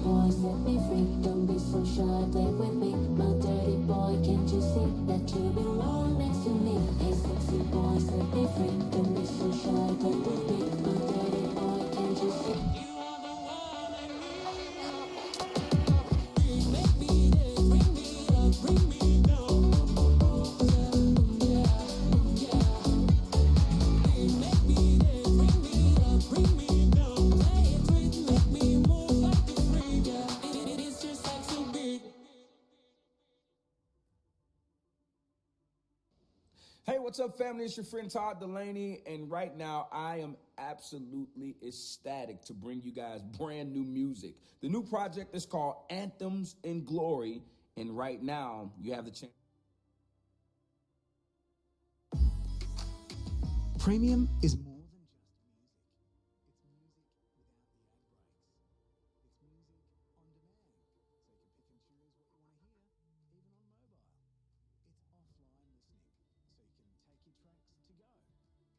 boy, set me free. Don't be so shy, play with me. My dirty boy, can't you see that you belong next to me? Hey, sexy boy, set me free. Don't be so shy, play with me. My dirty boy, can't you see? Hey, what's up, family? It's your friend Todd Delaney, and right now I am absolutely ecstatic to bring you guys brand new music. The new project is called Anthems in Glory, and right now you have the chance. Premium is more than just music. It's music without the ad breaks. It's music on demand, so you can pick and choose what you want to hear, even on mobile. It's offline listening, so you can take your tracks to go.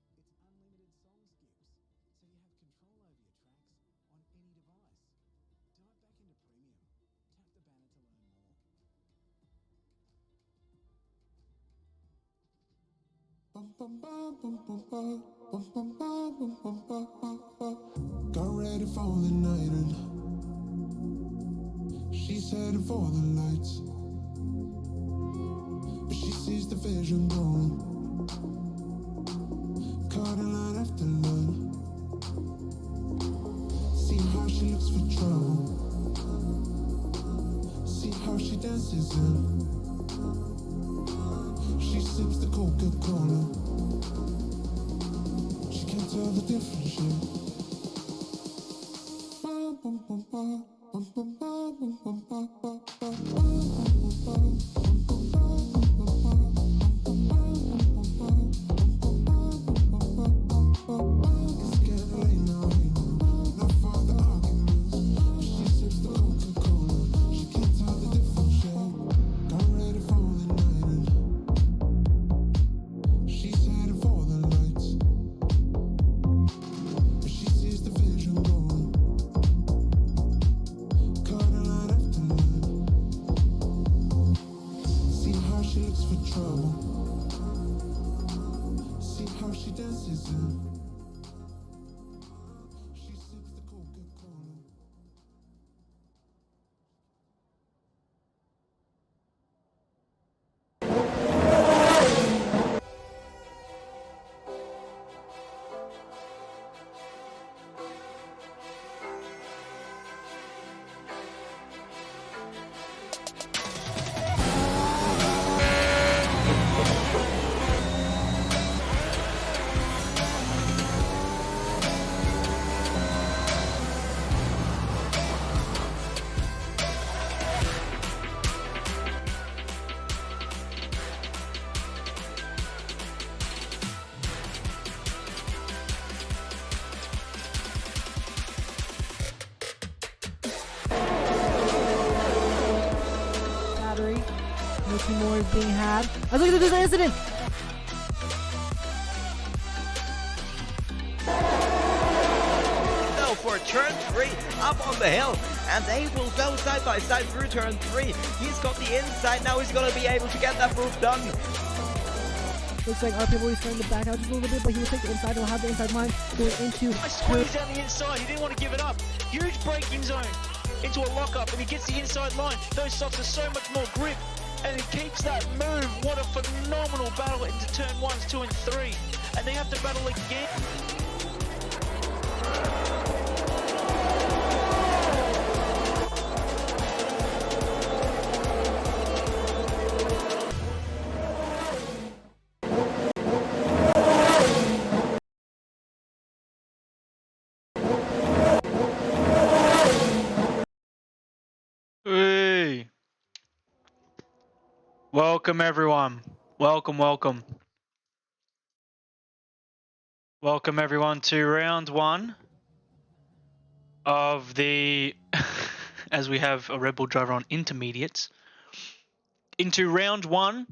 It's unlimited song skips, so you have control over your tracks on any device. Dive back into Premium. Tap the banner to learn more. Got ready for the night and she's headed for the lights, but she sees the vision going, caught in line after line. See how she looks for trouble, see how she dances in. She sips the Coca-Cola, she can't tell the difference yet. It's getting late now, no further arguments. She sips the Coca-Cola, she can't tell the difference yet. Got ready for the night and she's headed for the lights, but she sees the vision going, caught in line after line. See how she looks for trouble, see how she dances in. She sips the Coca-Cola. Battery. Making more is being had. Let's look at this incident. Now for turn 3 up on the hill, and they will go side by side through turn 3. He's got the inside, now he's going to be able to get that move done. Looks like RP is trying to back out just a little bit, but he will take the inside. He'll have the inside line going into. I squeezed down the inside. He didn't want to give it up. Huge braking zone into a lockup, and he gets the inside line. Those softs are so much more grip, and he keeps that move. What a phenomenal battle into turn 1s, 2 and 3, and they have to battle again. Hey. Welcome everyone. Welcome. Welcome everyone to round 1 of the as we have a Red Bull driver on intermediates. Into round 1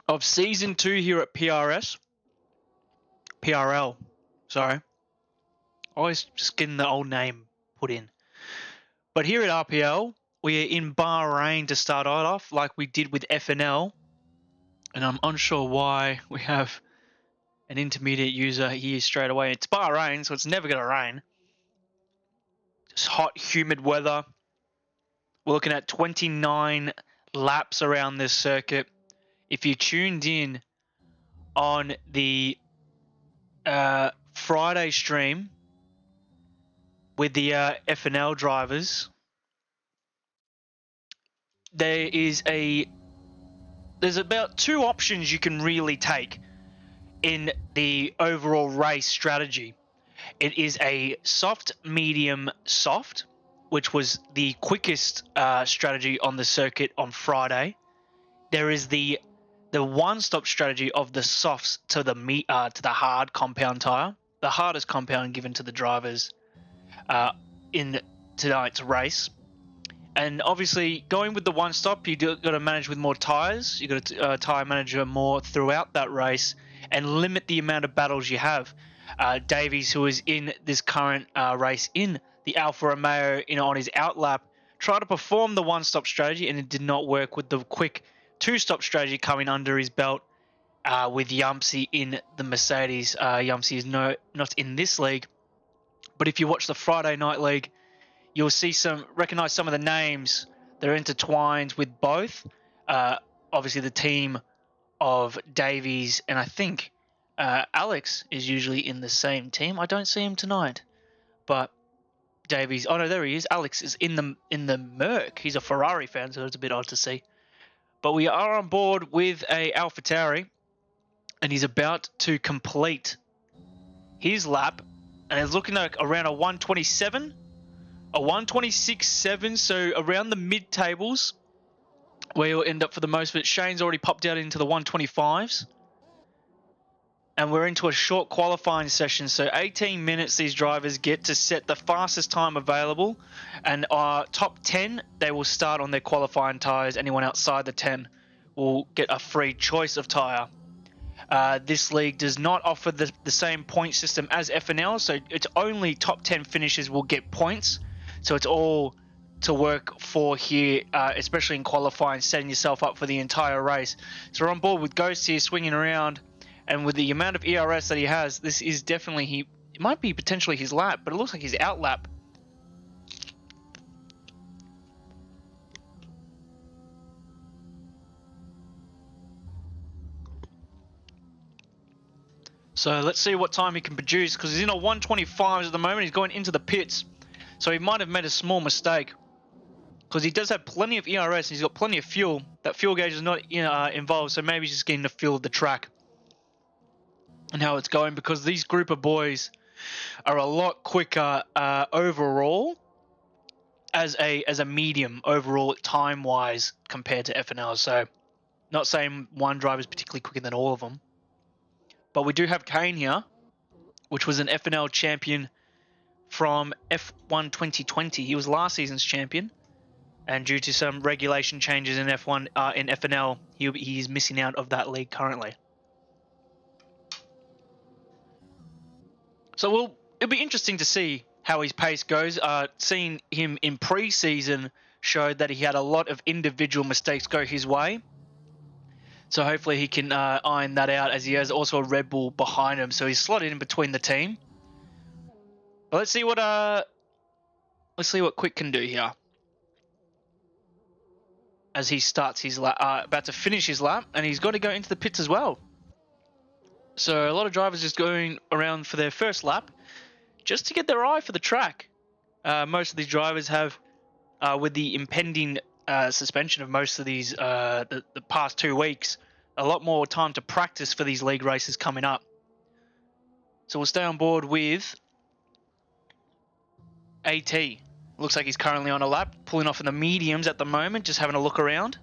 of season 2 here at PRL. Sorry. Always just getting the old name put in. But here at RPL, we are in Bahrain to start it off, like we did with FNL. And I'm unsure why we have an intermediate user here straight away. It's Bahrain, so it's never going to rain. It's hot, humid weather. We're looking at 29 laps around this circuit. If you tuned in on the Friday stream with the FNL drivers, there's about two options you can really take in the overall race strategy. It is a soft, medium, soft, which was the quickest strategy on the circuit on Friday. There is the one-stop strategy of the softs to the hard compound tire, the hardest compound given to the drivers in tonight's race. And obviously, going with the one-stop, you've got to manage with more tires. You've got to tire manage more throughout that race and limit the amount of battles you have. Davies, who is in this current race in the Alfa Romeo on his outlap, tried to perform the one-stop strategy, and it did not work with the quick two-stop strategy coming under his belt with Yumpsy in the Mercedes. Yumpsy is not in this league, but if you watch the Friday night league, you'll recognize some of the names that are intertwined with both. Obviously, the team of Davies, and I think Alex is usually in the same team. I don't see him tonight, but Davies. Oh no, there he is. Alex is in the Merc. He's a Ferrari fan, so it's a bit odd to see. But we are on board with a AlphaTauri, and he's about to complete his lap, and it's looking like around a 127. A 126.7, so around the mid-tables where you'll end up for the most of it. Shane's already popped out into the 125s. And we're into a short qualifying session, so 18 minutes these drivers get to set the fastest time available. And our top 10, they will start on their qualifying tyres. Anyone outside the 10 will get a free choice of tyre. This league does not offer the same point system as FNL, so it's only top 10 finishes will get points. So it's all to work for here, especially in qualifying, setting yourself up for the entire race. So we're on board with Ghost here, swinging around, and with the amount of ERS that he has, this is definitely it might be potentially his lap, but it looks like his out lap. So let's see what time he can produce, because he's in a 125s at the moment. He's going into the pits. So he might have made a small mistake, because he does have plenty of ERS and he's got plenty of fuel. That fuel gauge is not involved, so maybe he's just getting the feel of the track and how it's going, because these group of boys are a lot quicker overall as a medium overall time-wise compared to FNL. So not saying one driver is particularly quicker than all of them. But we do have Kane here, which was an FNL champion from F1 2020. He was last season's champion, and due to some regulation changes in F1 in FNL, he's missing out of that league currently. So it'll be interesting to see how his pace goes. Seeing him in pre-season showed that he had a lot of individual mistakes go his way. So hopefully he can iron that out, as he has also a Red Bull behind him, so he's slotted in between the team. But let's see what Quick can do here, as he starts his lap, about to finish his lap, and he's got to go into the pits as well. So a lot of drivers just going around for their first lap, just to get their eye for the track. Most of these drivers have, with the impending suspension of most of these the past 2 weeks, a lot more time to practice for these league races coming up. So we'll stay on board with AT. Looks like he's currently on a lap, pulling off in the mediums at the moment, just having a look around.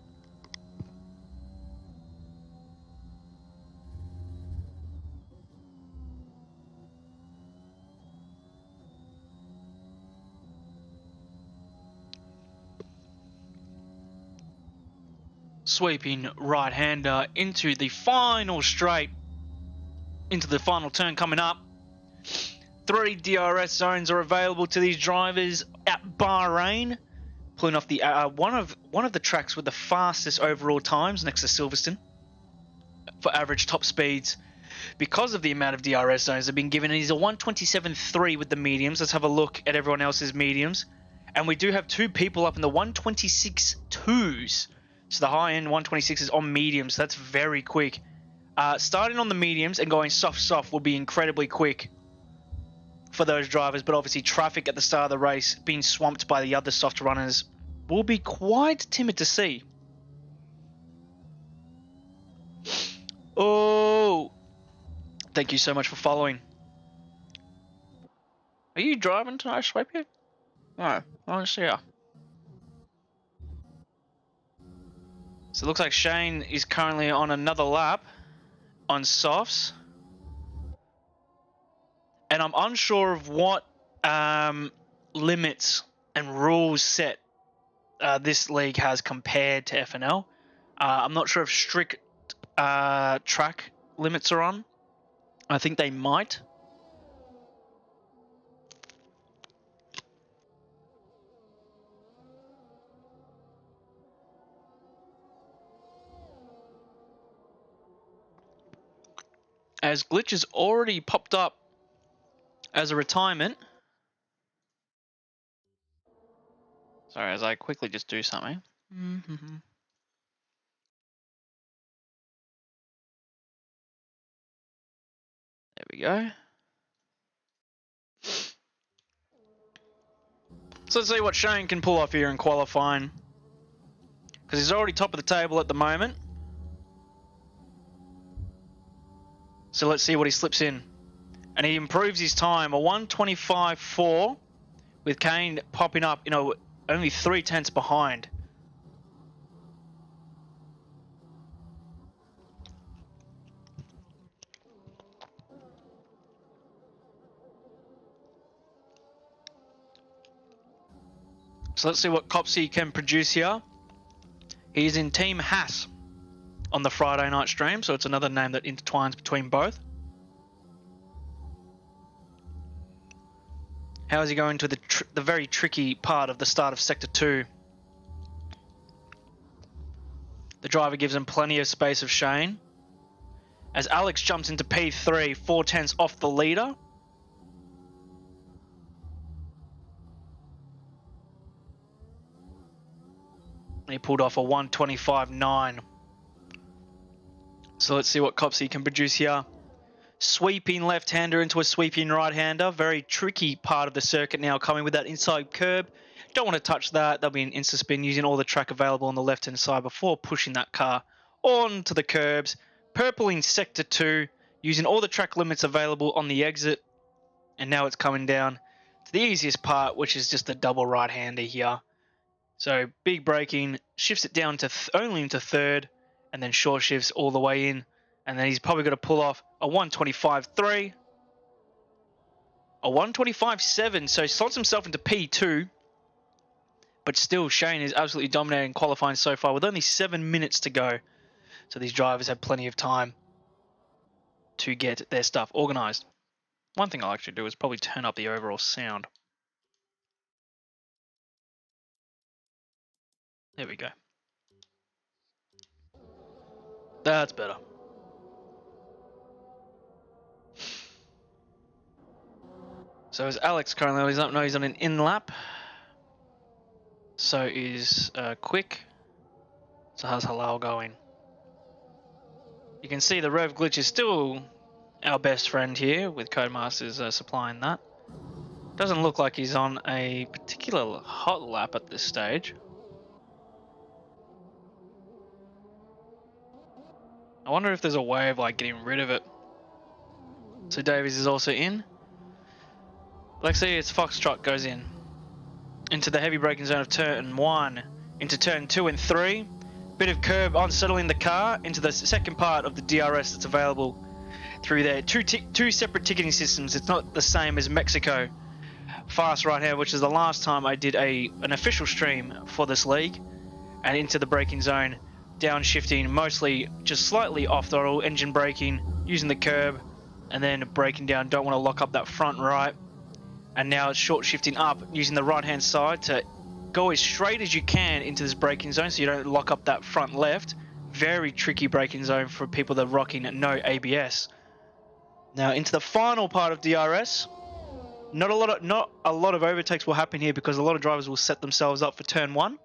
Sweeping right-hander into the final straight, into the final turn coming up. 3 DRS zones are available to these drivers at Bahrain, pulling off the one of the tracks with the fastest overall times next to Silverstone for average top speeds. Because of the amount of DRS zones they've been given, he's a 127.3 with the mediums. Let's have a look at everyone else's mediums. And we do have 2 people up in the 126.2s. So the high-end 126s on mediums. That's very quick. Starting on the mediums and going soft will be incredibly quick for those drivers. But obviously traffic at the start of the race being swamped by the other soft runners will be quite timid to see. Oh, thank you so much for following. Are you driving tonight, Swipe yet? No, I don't see ya. So it looks like Shane is currently on another lap on softs. And I'm unsure of what limits and rules set this league has compared to FNL. I'm not sure if strict track limits are on. I think they might. As Glitch has already popped up as a retirement. Sorry, as I quickly just do something. There we go. So let's see what Shane can pull off here in qualifying. Because he's already top of the table at the moment. So let's see what he slips in. And he improves his time, a 125.4, with Kane popping up, only 0.3 behind. So let's see what Copsey can produce here. He's in Team Haas on the Friday night stream, so it's another name that intertwines between both. How is he going to the very tricky part of the start of Sector 2? The driver gives him plenty of space of Shane. As Alex jumps into P3, 0.4 off the leader. He pulled off a 125.9. So let's see what Copsey can produce here. Sweeping left-hander into a sweeping right-hander. Very tricky part of the circuit now, coming with that inside curb. Don't want to touch that. There'll be an insta-spin using all the track available on the left-hand side before pushing that car onto the curbs. Purpling Sector 2, using all the track limits available on the exit. And now it's coming down to the easiest part, which is just the double right-hander here. So big braking, shifts it down to only into third, and then short shifts all the way in. And then he's probably going to pull off a 125.3, a 125.7, so he slots himself into P2. But still, Shane is absolutely dominating qualifying so far with only 7 minutes to go. So these drivers have plenty of time to get their stuff organised. One thing I'll actually do is probably turn up the overall sound. There we go. That's better. So is Alex currently, he's on an in lap. So is Quick. So how's Halal going? You can see the Rev Glitch is still our best friend here, with Codemasters supplying that. Doesn't look like he's on a particular hot lap at this stage. I wonder if there's a way of getting rid of it. So Davies is also in. Let's see, it's Foxtrot goes in. Into the heavy braking zone of turn 1. Into turn 2 and 3. Bit of curb unsettling the car into the second part of the DRS that's available through there. Two separate ticketing systems. It's not the same as Mexico. Fast right hand, which is the last time I did an official stream for this league. And into the braking zone. Downshifting, mostly just slightly off throttle, engine braking, using the curb. and then braking down. Don't want to lock up that front right. And now it's short shifting up, using the right-hand side to go as straight as you can into this braking zone so you don't lock up that front left. Very tricky braking zone for people that are rocking no ABS. Now into the final part of DRS. Not a lot of overtakes will happen here because a lot of drivers will set themselves up for turn 1.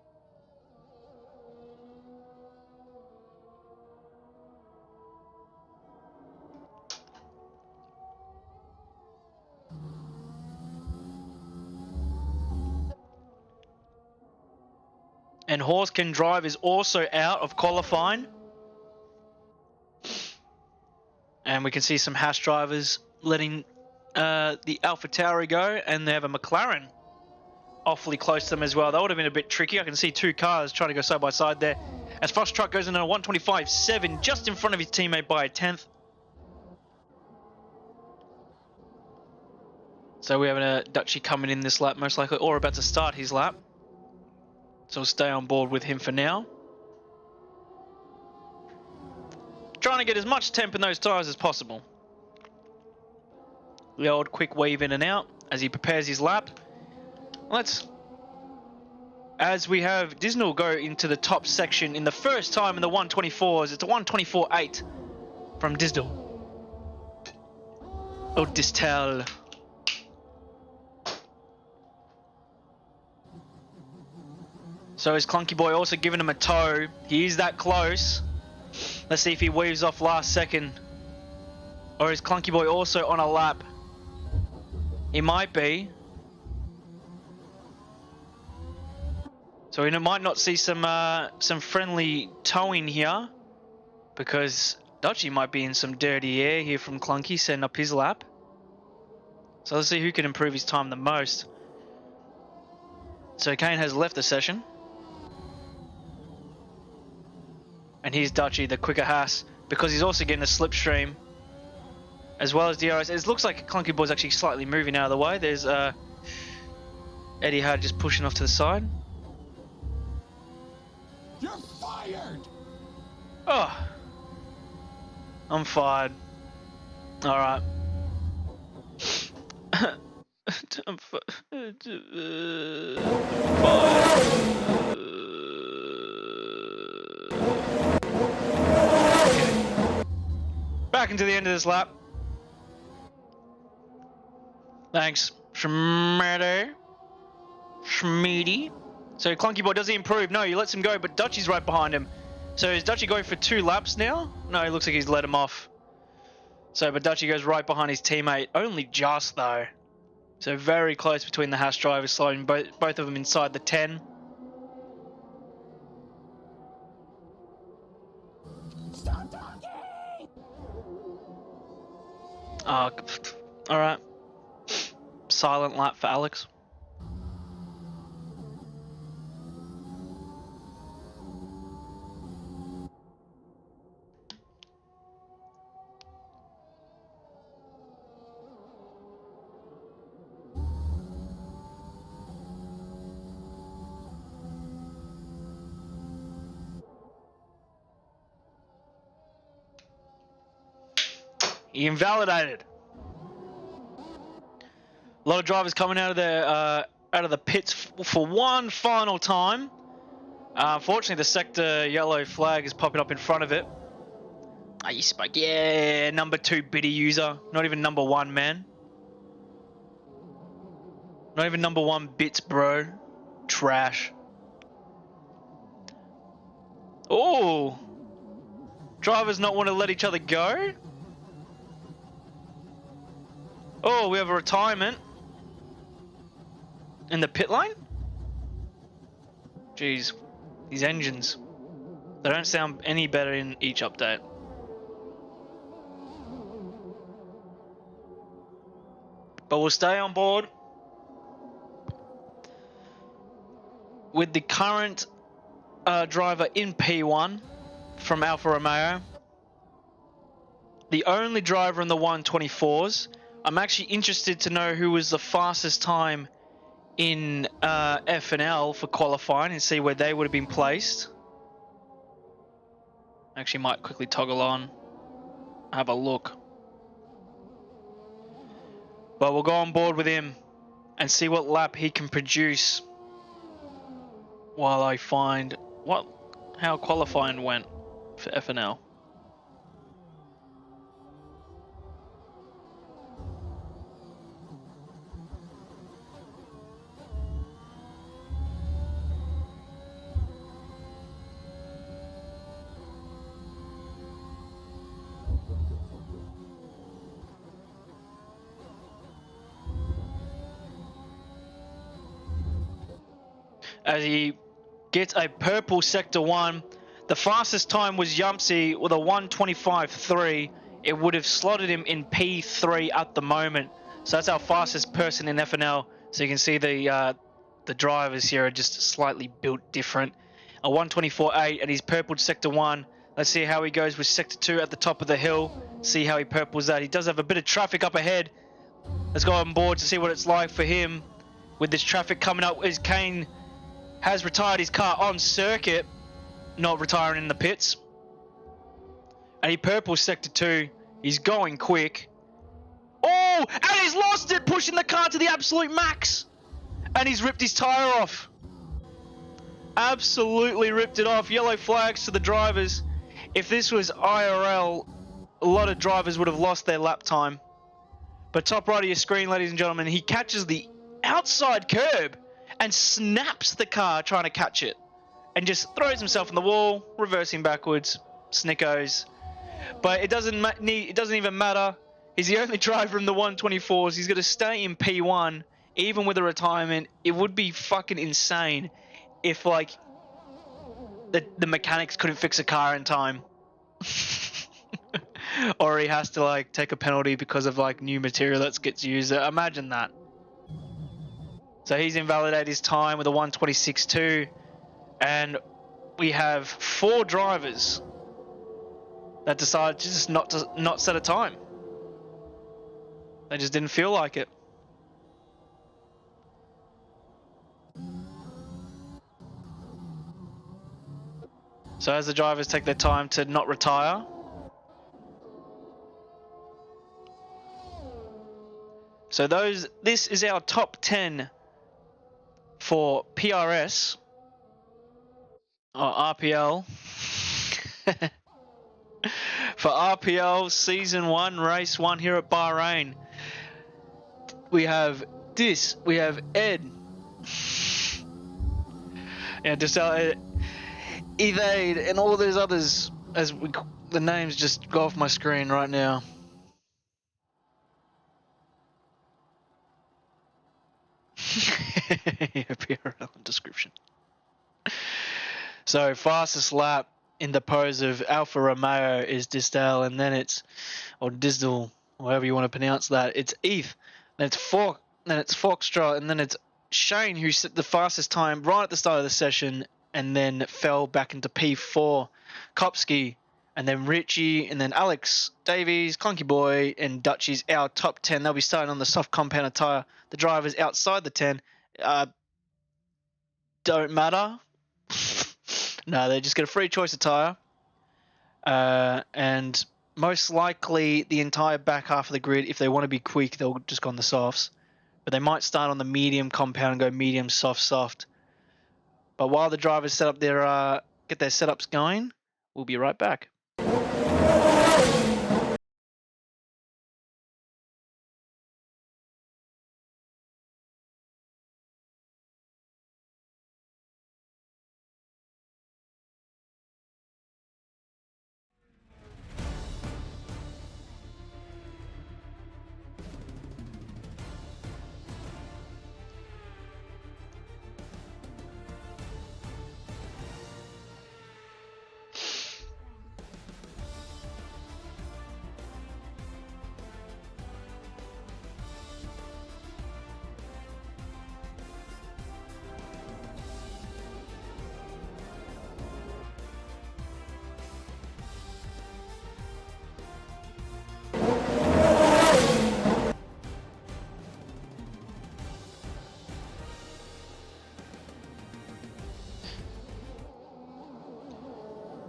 And Horse Can Drive is also out of qualifying. And we can see some Haas drivers letting the AlphaTauri go, and they have a McLaren awfully close to them as well. That would have been a bit tricky. I can see 2 cars trying to go side by side there. As Frost Truck goes in a 125.7, just in front of his teammate by a 10th. So we have a Dutchie coming in this lap most likely, or about to start his lap. So we'll stay on board with him for now. Trying to get as much temp in those tyres as possible. The old quick weave in and out as he prepares his lap. As we have Disnall go into the top section in the first time in the 124s. It's a 124.8 from Disnall. Oh, Distel. So is Clunky Boy also giving him a tow? He is that close. Let's see if he weaves off last second. Or is Clunky Boy also on a lap? He might be. So we might not see some friendly towing here, because Dutchie might be in some dirty air here from Clunky setting up his lap. So let's see who can improve his time the most. So Kane has left the session. And here's Dutchie, the quicker Haas, because he's also getting a slipstream as well as DRS. It looks like Clunky Boy's actually slightly moving out of the way. There's Eddie Hard just pushing off to the side. You're fired! Oh, I'm fired. All right. I'm fired. Back into the end of this lap. Thanks, Schmeedy. So Clunky Boy, does he improve? No, he lets him go, but Dutchie's right behind him. So is Dutchie going for 2 laps now? No, it looks like he's let him off. So, but Dutchie goes right behind his teammate. Only just, though. So very close between the Haas drivers, slowing both of them inside the 10. Stop talking! Oh, alright. Silent lap for Alex. He invalidated. A lot of drivers coming out of the pits for one final time. Unfortunately, the sector yellow flag is popping up in front of it. Are you spike? Yeah, number 2 biddy user. Not even number 1, man. Not even number 1 bits, bro. Trash. Oh, drivers not want to let each other go. Oh, we have a retirement in the pit lane. Jeez, these engines, they don't sound any better in each update. But we'll stay on board with the current driver in P1 from Alfa Romeo. The only driver in the 124s. I'm actually interested to know who was the fastest time in F&L for qualifying and see where they would have been placed. Actually might quickly toggle on, have a look. But we'll go on board with him and see what lap he can produce while I find how qualifying went for FNL. As he gets a purple sector 1. The fastest time was Yumpsy with a 1:25.3. It would have slotted him in P3 at the moment. So that's our fastest person in FNL. So you can see the drivers here are just slightly built different. A 1:24.8 and he's purpled sector 1. Let's see how he goes with sector 2 at the top of the hill. See how he purples that. He does have a bit of traffic up ahead. Let's go on board to see what it's like for him with this traffic coming up. As Kane has retired his car on circuit, not retiring in the pits. And he purples sector 2. He's going quick. Oh, and he's lost it, pushing the car to the absolute max. And he's ripped his tyre off. Absolutely ripped it off. Yellow flags to the drivers. If this was IRL, a lot of drivers would have lost their lap time. But top right of your screen, ladies and gentlemen, he catches the outside curb and snaps the car trying to catch it. And just throws himself in the wall, reversing backwards, snickos. But it doesn't even matter. He's the only driver in the 124s. He's going to stay in P1, even with a retirement. It would be fucking insane if, like, the mechanics couldn't fix a car in time. Or he has to, like, take a penalty because of, like, new material that gets used. Imagine that. So he's invalidated his time with a 1:26.2. And we have 4 drivers that decided to just not set a time. They just didn't feel like it. So as the drivers take their time to not retire, so this is our top 10 for PRS or RPL. For RPL Season 1, Race 1 here at Bahrain. We have Ed. Yeah, just Evade and all of those others the names just go off my screen right now. Yeah, PRL description. So fastest lap in the pose of Alfa Romeo is Disdale, and then it's, or Disdale, however you want to pronounce that, it's Eth, then it's Foxtrot, and then it's Shane, who set the fastest time right at the start of the session, and then fell back into P4, Kopsky, and then Richie, and then Alex Davies, Clunky Boy, and Dutchie's our top 10. They'll be starting on the soft compounded tyre. The drivers outside the 10 don't matter. No, they just get a free choice of tyre. And most likely the entire back half of the grid, if they want to be quick, they'll just go on the softs. But they might start on the medium compound and go medium, soft, soft. But while the drivers set up get their setups going, we'll be right back.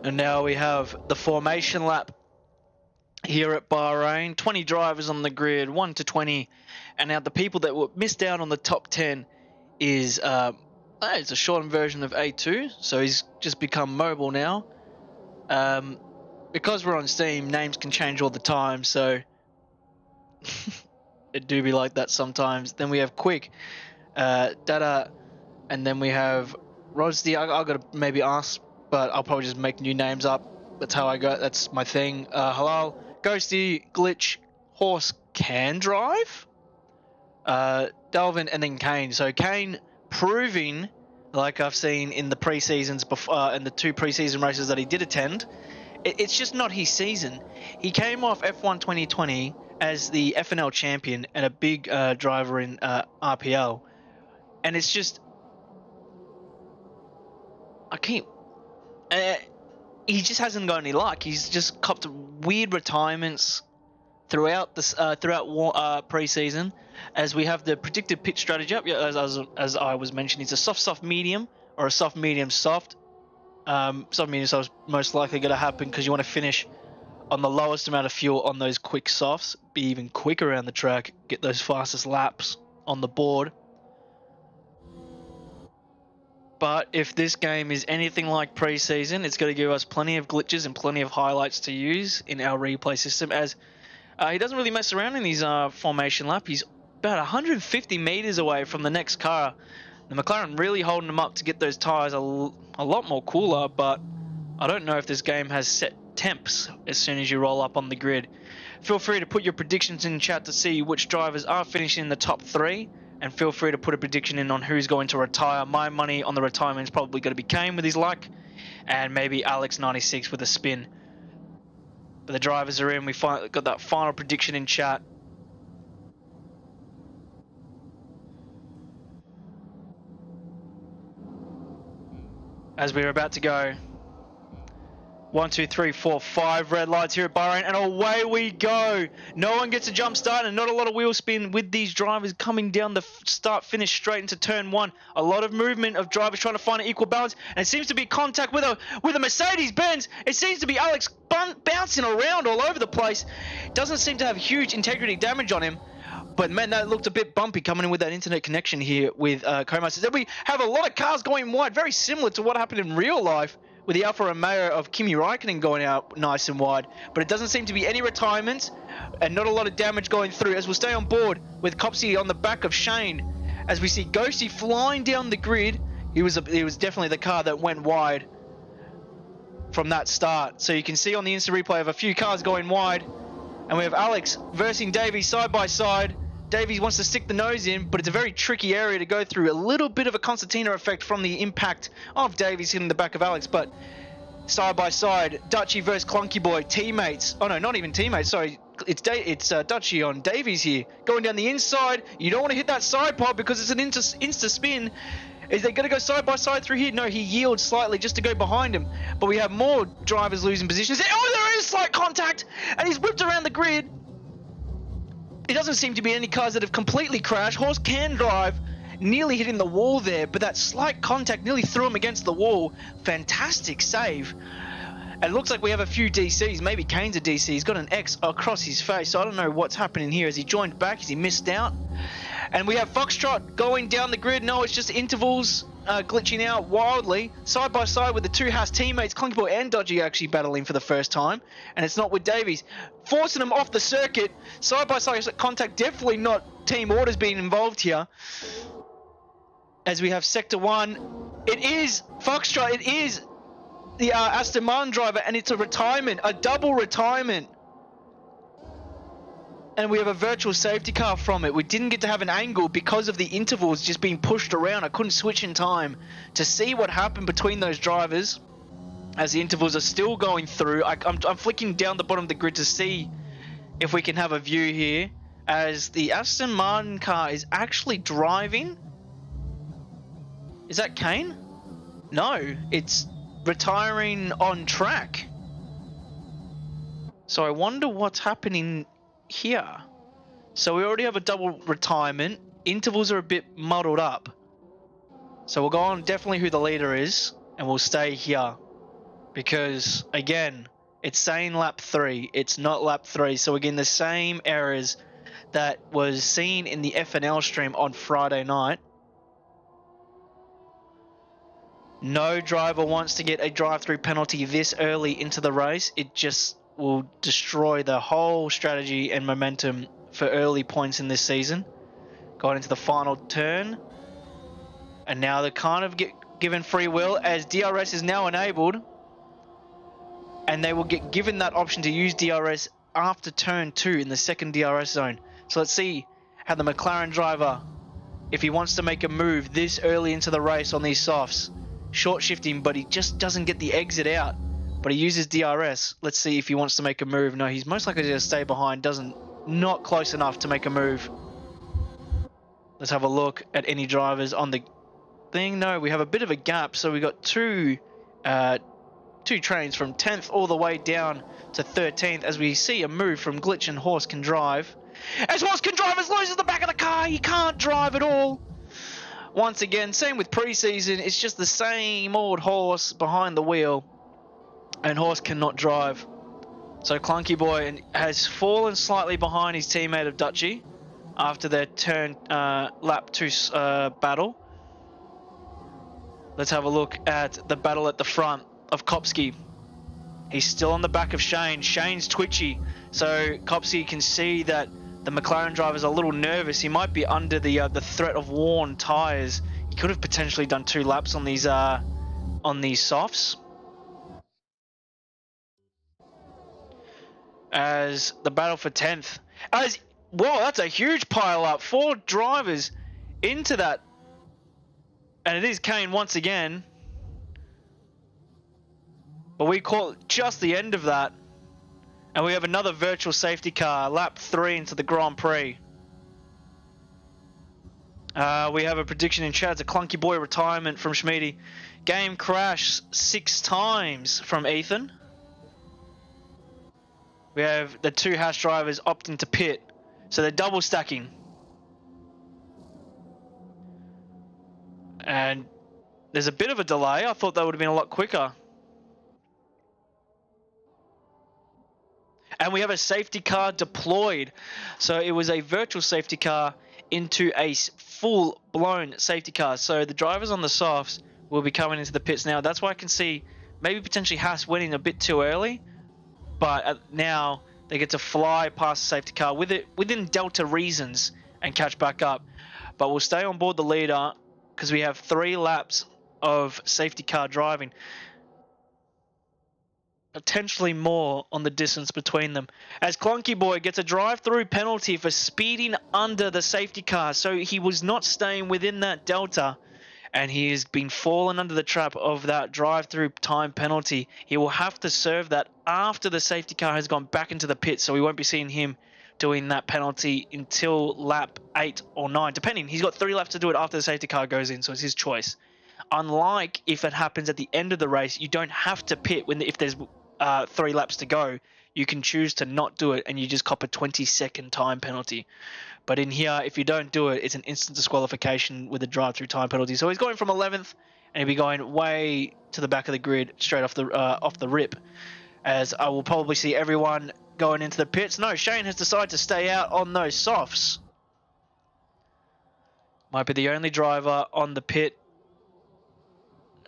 And now we have the formation lap here at Bahrain. 20 drivers on the grid, 1 to 20. And now the people that were missed out on the top 10 is it's a shortened version of A2, so he's just become mobile now. Because we're on Steam, names can change all the time, so it do be like that sometimes. Then we have Quick, Dada, and then we have Rosdy. I gotta maybe ask, but I'll probably just make new names up. That's how I go. That's my thing. Halal, Ghosty, Glitch, Horse can drive, Delvin, and then Kane. So Kane proving, like I've seen in the pre-seasons before, in the 2 pre-season races that he did attend, it's just not his season. He came off F1 2020 as the FNL champion and a big driver in RPL, and it's just he just hasn't got any luck. He's just copped weird retirements throughout this pre-season, as we have the predicted pit strategy up. Yeah, as I was mentioning, it's a soft medium or a soft medium soft. Soft medium soft is most likely going to happen because you want to finish on the lowest amount of fuel on those quick softs, be even quicker around the track, get those fastest laps on the board. But if this game is anything like pre-season, it's going to give us plenty of glitches and plenty of highlights to use in our replay system, as he doesn't really mess around in his formation lap. He's about 150 meters away from the next car. The McLaren really holding him up to get those tyres a lot more cooler, but I don't know if this game has set temps as soon as you roll up on the grid. Feel free to put your predictions in chat to see which drivers are finishing in the top 3, and feel free to put a prediction in on who's going to retire. My money on the retirement is probably going to be Kane with his luck, and maybe Alex 96 with a spin. But the drivers are in. We got that final prediction in chat. As we're about to go. 1, 2, 3, 4, 5 red lights here at Bahrain, and away we go. No one gets a jump start, and not a lot of wheel spin with these drivers coming down the start-finish straight into turn 1. A lot of movement of drivers trying to find an equal balance, and it seems to be contact with a Mercedes-Benz. It seems to be Alex bouncing around all over the place. Doesn't seem to have huge integrity damage on him. But man, that looked a bit bumpy coming in with that internet connection here with Comas. Then we have a lot of cars going wide, very similar to what happened in real life with the Alfa Romeo of Kimi Raikkonen going out nice and wide. But it doesn't seem to be any retirements and not a lot of damage going through, as we'll stay on board with Copsy on the back of Shane. As we see Ghosty flying down the grid, he was definitely the car that went wide from that start. So you can see on the instant replay of a few cars going wide. And we have Alex versing Davies side by side. Davies wants to stick the nose in, but it's a very tricky area to go through. A little bit of a concertina effect from the impact of Davies hitting the back of Alex, but side by side, Dutchy versus Clunky Boy, teammates. Oh no, not even teammates, sorry. It's Dutchy on Davies here. Going down the inside. You don't want to hit that side pod because it's an insta spin. Is they going to go side by side through here? No, he yields slightly just to go behind him. But we have more drivers losing positions. Oh, there is slight contact, and he's whipped around the grid. It doesn't seem to be any cars that have completely crashed. Horse can drive, nearly hitting the wall there, but that slight contact nearly threw him against the wall. Fantastic save. And it looks like we have a few DCs. Maybe Kane's a DC. He's got an X across his face, so I don't know what's happening here. Has he joined back? Has he missed out? And we have Foxtrot going down the grid. No, it's just intervals glitching out wildly. Side by side with the two Haas teammates, Clunky Boy and Dodgy, actually battling for the first time. And it's not with Davies. Forcing him off the circuit. Side by side contact. Definitely not team orders being involved here. As we have Sector 1. It is Foxtrot. It is the Aston Martin driver. And it's a retirement. A double retirement. And we have a virtual safety car from it. We didn't get to have an angle because of the intervals just being pushed around. I couldn't switch in time to see what happened between those drivers as the intervals are still going through. I'm flicking down the bottom of the grid to see if we can have a view here as the Aston Martin car is actually driving. Is that Kane? No, it's retiring on track. So I wonder what's happening here. So we already have a double retirement. Intervals are a bit muddled up. So we'll go on definitely who the leader is, and we'll stay here. Because, again, It's saying lap 3. It's not lap 3. So again, the same errors that was seen in the FNL stream on Friday night. No driver wants to get a drive-through penalty this early into the race. It just will destroy the whole strategy and momentum for early points in this season. Going into the final turn. And now they're kind of given free will as DRS is now enabled. And they will get given that option to use DRS after turn 2 in the second DRS zone. So let's see how the McLaren driver, if he wants to make a move this early into the race on these softs, short shifting, but he just doesn't get the exit out, but he uses DRS. Let's see if he wants to make a move. No, he's most likely to stay behind, not close enough to make a move. Let's have a look at any drivers on the thing. No, we have a bit of a gap, so we got two trains from 10th all the way down to 13th as we see a move from Glitch and Horse Can Drive. As Horse Can Drive loses the back of the car, he can't drive at all. Once again, same with preseason, it's just the same old horse behind the wheel, and Horse cannot drive. So Clunky Boy has fallen slightly behind his teammate of Dutchy after their turn lap 2 battle. Let's have a look at the battle at the front of Kopsky. He's still on the back of Shane. Shane's twitchy, so Kopsky can see that the McLaren driver's a little nervous. He might be under the threat of worn tyres. He could have potentially done 2 laps on these softs. As the battle for 10th. Whoa, that's a huge pile up. 4 drivers into that. And it is Kane once again. But we call it just the end of that. And we have another virtual safety car, lap 3 into the Grand Prix. We have a prediction in chat. It's a Clunky Boy retirement from Schmiedy. Game crash 6 times from Ethan. We have the 2 Haas drivers opting to pit. So they're double stacking. And there's a bit of a delay. I thought that would have been a lot quicker. And we have a safety car deployed. So it was a virtual safety car into a full-blown safety car. So the drivers on the softs will be coming into the pits now. That's why I can see maybe potentially Haas winning a bit too early. But now they get to fly past the safety car within Delta reasons and catch back up. But we'll stay on board the leader because we have 3 laps of safety car driving. Potentially more on the distance between them. As Clunky Boy gets a drive-through penalty for speeding under the safety car. So he was not staying within that delta. And he has been fallen under the trap of that drive-through time penalty. He will have to serve that after the safety car has gone back into the pit. So we won't be seeing him doing that penalty until lap 8 or 9. Depending. He's got 3 laps to do it after the safety car goes in. So it's his choice. Unlike if it happens at the end of the race, you don't have to pit if there's 3 laps to go. You can choose to not do it and you just cop a 20-second time penalty. But in here, if you don't do it, it's an instant disqualification with a drive-through time penalty. So he's going from 11th and he'll be going way to the back of the grid straight off the rip. As I will probably see everyone going into the pits. No, Shane has decided to stay out on those softs. Might be the only driver on the pit.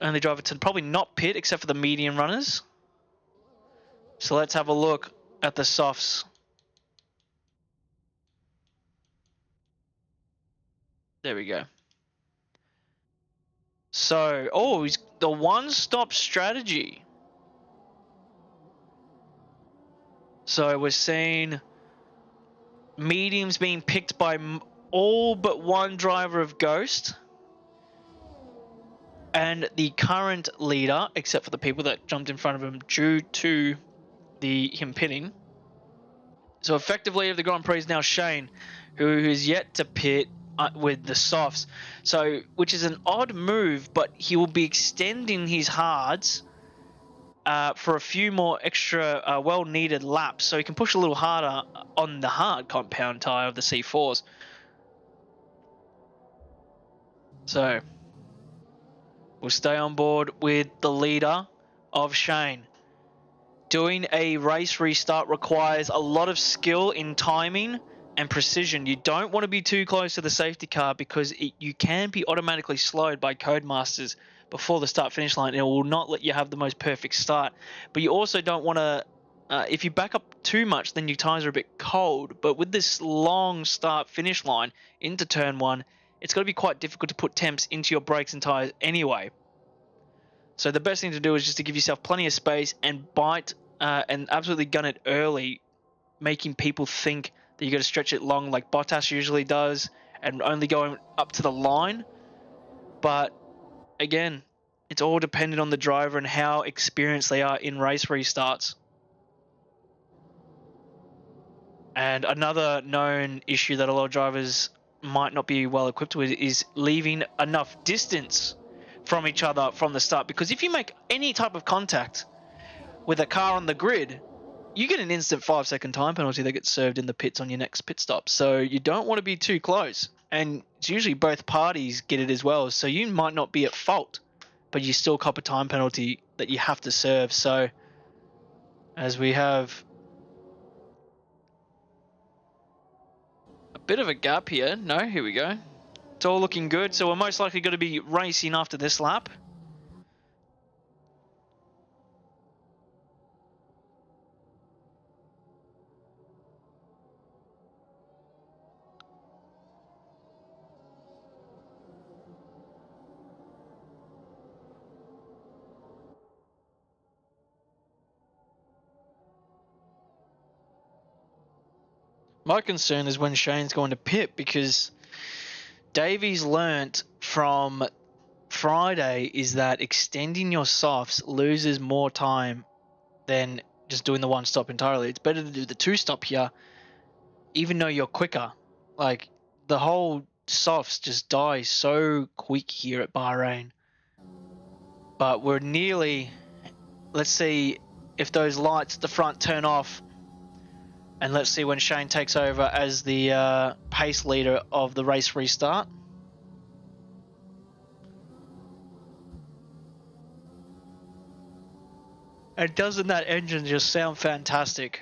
Only driver to probably not pit except for the medium runners. So let's have a look at the softs. There we go. So, he's the one-stop strategy. So we're seeing mediums being picked by all but one driver of Ghost. And the current leader, except for the people that jumped in front of him due to him pitting. So effectively the Grand Prix is now Shane, who is yet to pit with the softs. So, which is an odd move, but he will be extending his hards for a few more extra well-needed laps. So he can push a little harder on the hard compound tyre of the C4s. So, we'll stay on board with the leader of Shane. doing a race restart requires a lot of skill in timing and precision. You don't want to be too close to the safety car because you can be automatically slowed by Codemasters before the start finish line, and it will not let you have the most perfect start. But you also don't want to, if you back up too much, then your tires are a bit cold. But with this long start finish line into turn 1, it's going to be quite difficult to put temps into your brakes and tires anyway. So the best thing to do is just to give yourself plenty of space and bite and absolutely gun it early, making people think that you're going to stretch it long like Bottas usually does and only going up to the line. But again, it's all dependent on the driver and how experienced they are in race restarts. And another known issue that a lot of drivers might not be well equipped with is leaving enough distance from each other from the start. Because if you make any type of contact with a car on the grid, you get an instant 5-second time penalty that gets served in the pits on your next pit stop. So you don't want to be too close. And it's usually both parties get it as well. So you might not be at fault, but you still cop a time penalty that you have to serve. So as we have a bit of a gap here. No, here we go. It's all looking good. So we're most likely going to be racing after this lap. My concern is when Shane's going to pit, because Davies learnt from Friday is that extending your softs loses more time than just doing the one stop entirely. It's better to do the 2-stop here, even though you're quicker. Like, the whole softs just die so quick here at Bahrain. But we're nearly, let's see if those lights at the front turn off. And let's see when Shane takes over as the pace leader of the race restart. And doesn't that engine just sound fantastic?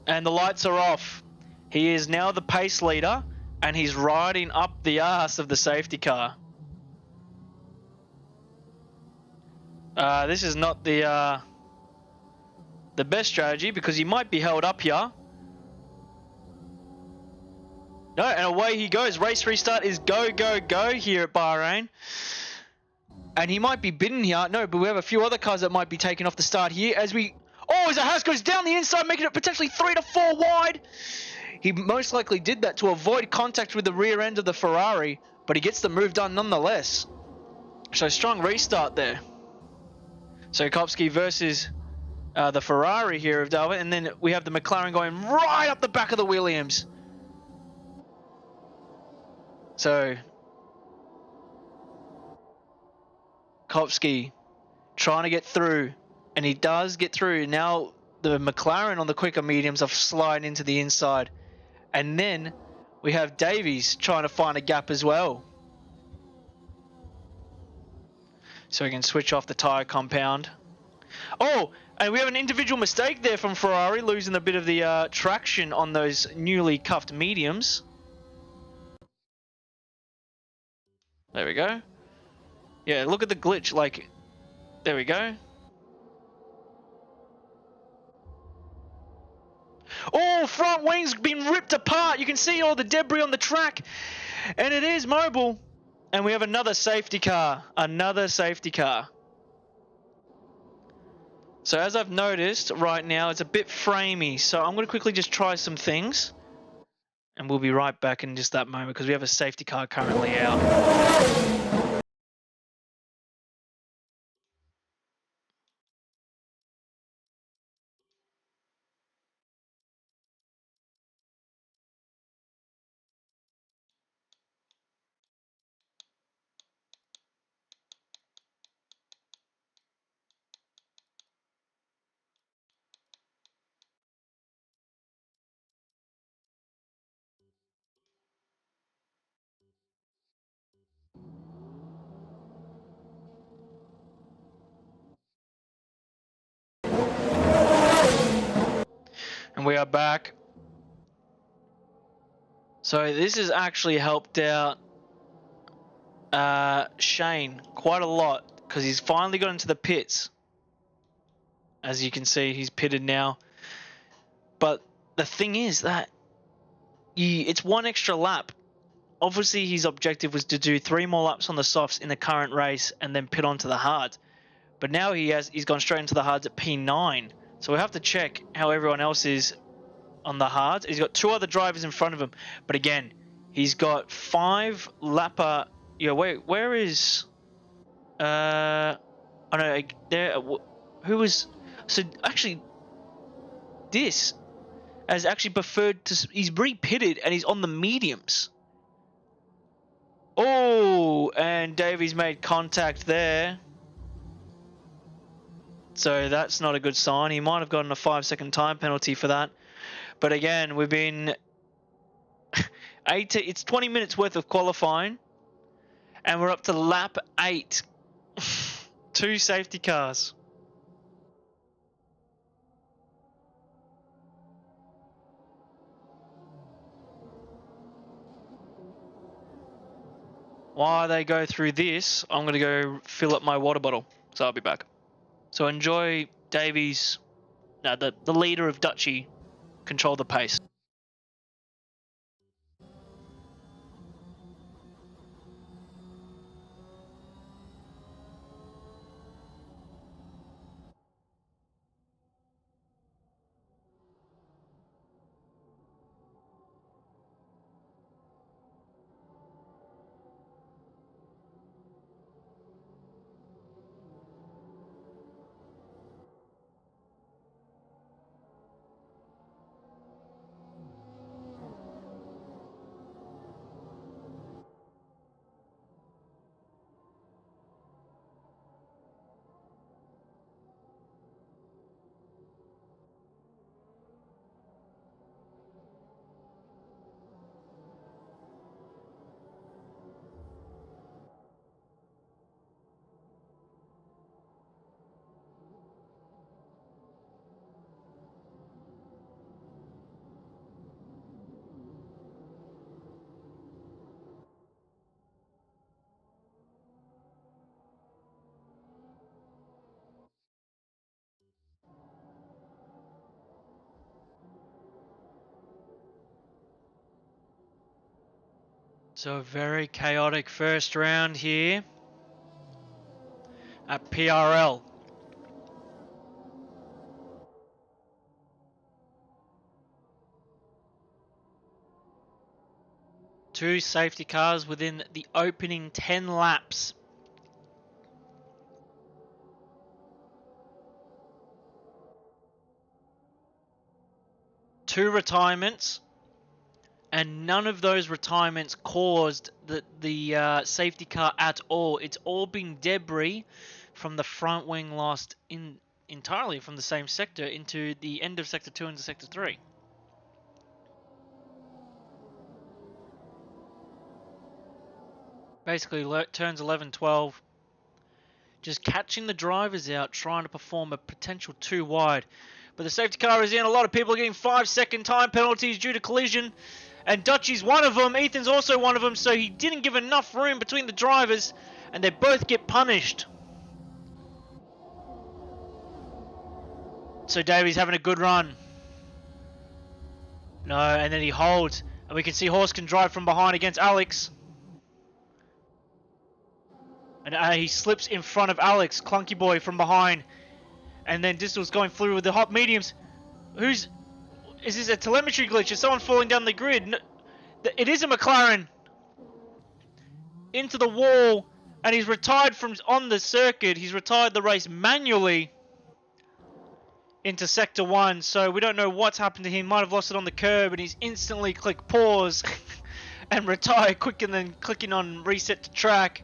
And the lights are off. He is now the pace leader, and he's riding up the ass of the safety car. This is not the best strategy, because he might be held up here. No, and away he goes. Race restart is go, go, go here at Bahrain. And he might be bidden here. No, but we have a few other cars that might be taken off the start here as we... Oh, as the Haas goes down the inside, making it potentially 3 to 4 wide. He most likely did that to avoid contact with the rear end of the Ferrari, but he gets the move done nonetheless. So strong restart there. So Kopsky versus the Ferrari here of Dalvin, and then we have the McLaren going right up the back of the Williams. So Kopsky trying to get through, and he does get through. Now the McLaren on the quicker mediums are sliding into the inside, and then we have Davies trying to find a gap as well. So we can switch off the tyre compound. Oh, and we have an individual mistake there from Ferrari, losing a bit of the traction on those newly cuffed mediums. There we go. Yeah, look at the glitch. Like, there we go. Oh, front wing's been ripped apart. You can see all the debris on the track. And it is mobile. And we have another safety car. Another safety car. So as I've noticed right now, it's a bit framey. So I'm going to quickly just try some things. And we'll be right back in just that moment, because we have a safety car currently out. are back. So this has actually helped out Shane quite a lot because he's finally got into the pits. As you can see, he's pitted now. But the thing is that it's one extra lap. Obviously, his objective was to do 3 more laps on the softs in the current race and then pit onto the hards. But now he's gone straight into the hards at P9. So we have to check how everyone else is on the hards. He's got 2 other drivers in front of him. But again, he's got 5 lapper. Yeah, wait, where is? Oh no, there. Who was? So actually, this has actually preferred to. He's re-pitted and he's on the mediums. Oh, and Davies made contact there. So that's not a good sign. He might have gotten a 5-second time penalty for that. But again, we've been it's 20 minutes worth of qualifying, and we're up to lap 8. 2 safety cars. While they go through this, I'm going to go fill up my water bottle. So I'll be back. So enjoy Davies, the leader of Dutchy, control the pace. So a very chaotic first round here at PRL. Two safety cars within the opening 10 laps. Two retirements, and none of those retirements caused the safety car at all. It's all been debris from the front wing lost entirely from the same sector into the end of Sector 2 into Sector 3. Basically, turns 11, 12. Just catching the drivers out, trying to perform a potential 2 wide. But the safety car is in. A lot of people are getting 5-second time penalties due to collision. And Dutchy's one of them. Ethan's also one of them. So he didn't give enough room between the drivers. And they both get punished. So Davies having a good run. No, and then he holds. And we can see Horse can drive from behind against Alex. And he slips in front of Alex, Clunky Boy, from behind. And then Distel's going through with the hot mediums. Is this a telemetry glitch? Is someone falling down the grid? No, it is a McLaren. Into the wall. And he's retired from on the circuit. He's retired the race manually into Sector 1. So we don't know what's happened to him. Might have lost it on the curb. And he's instantly clicked pause and retire quick and then clicking on reset to track.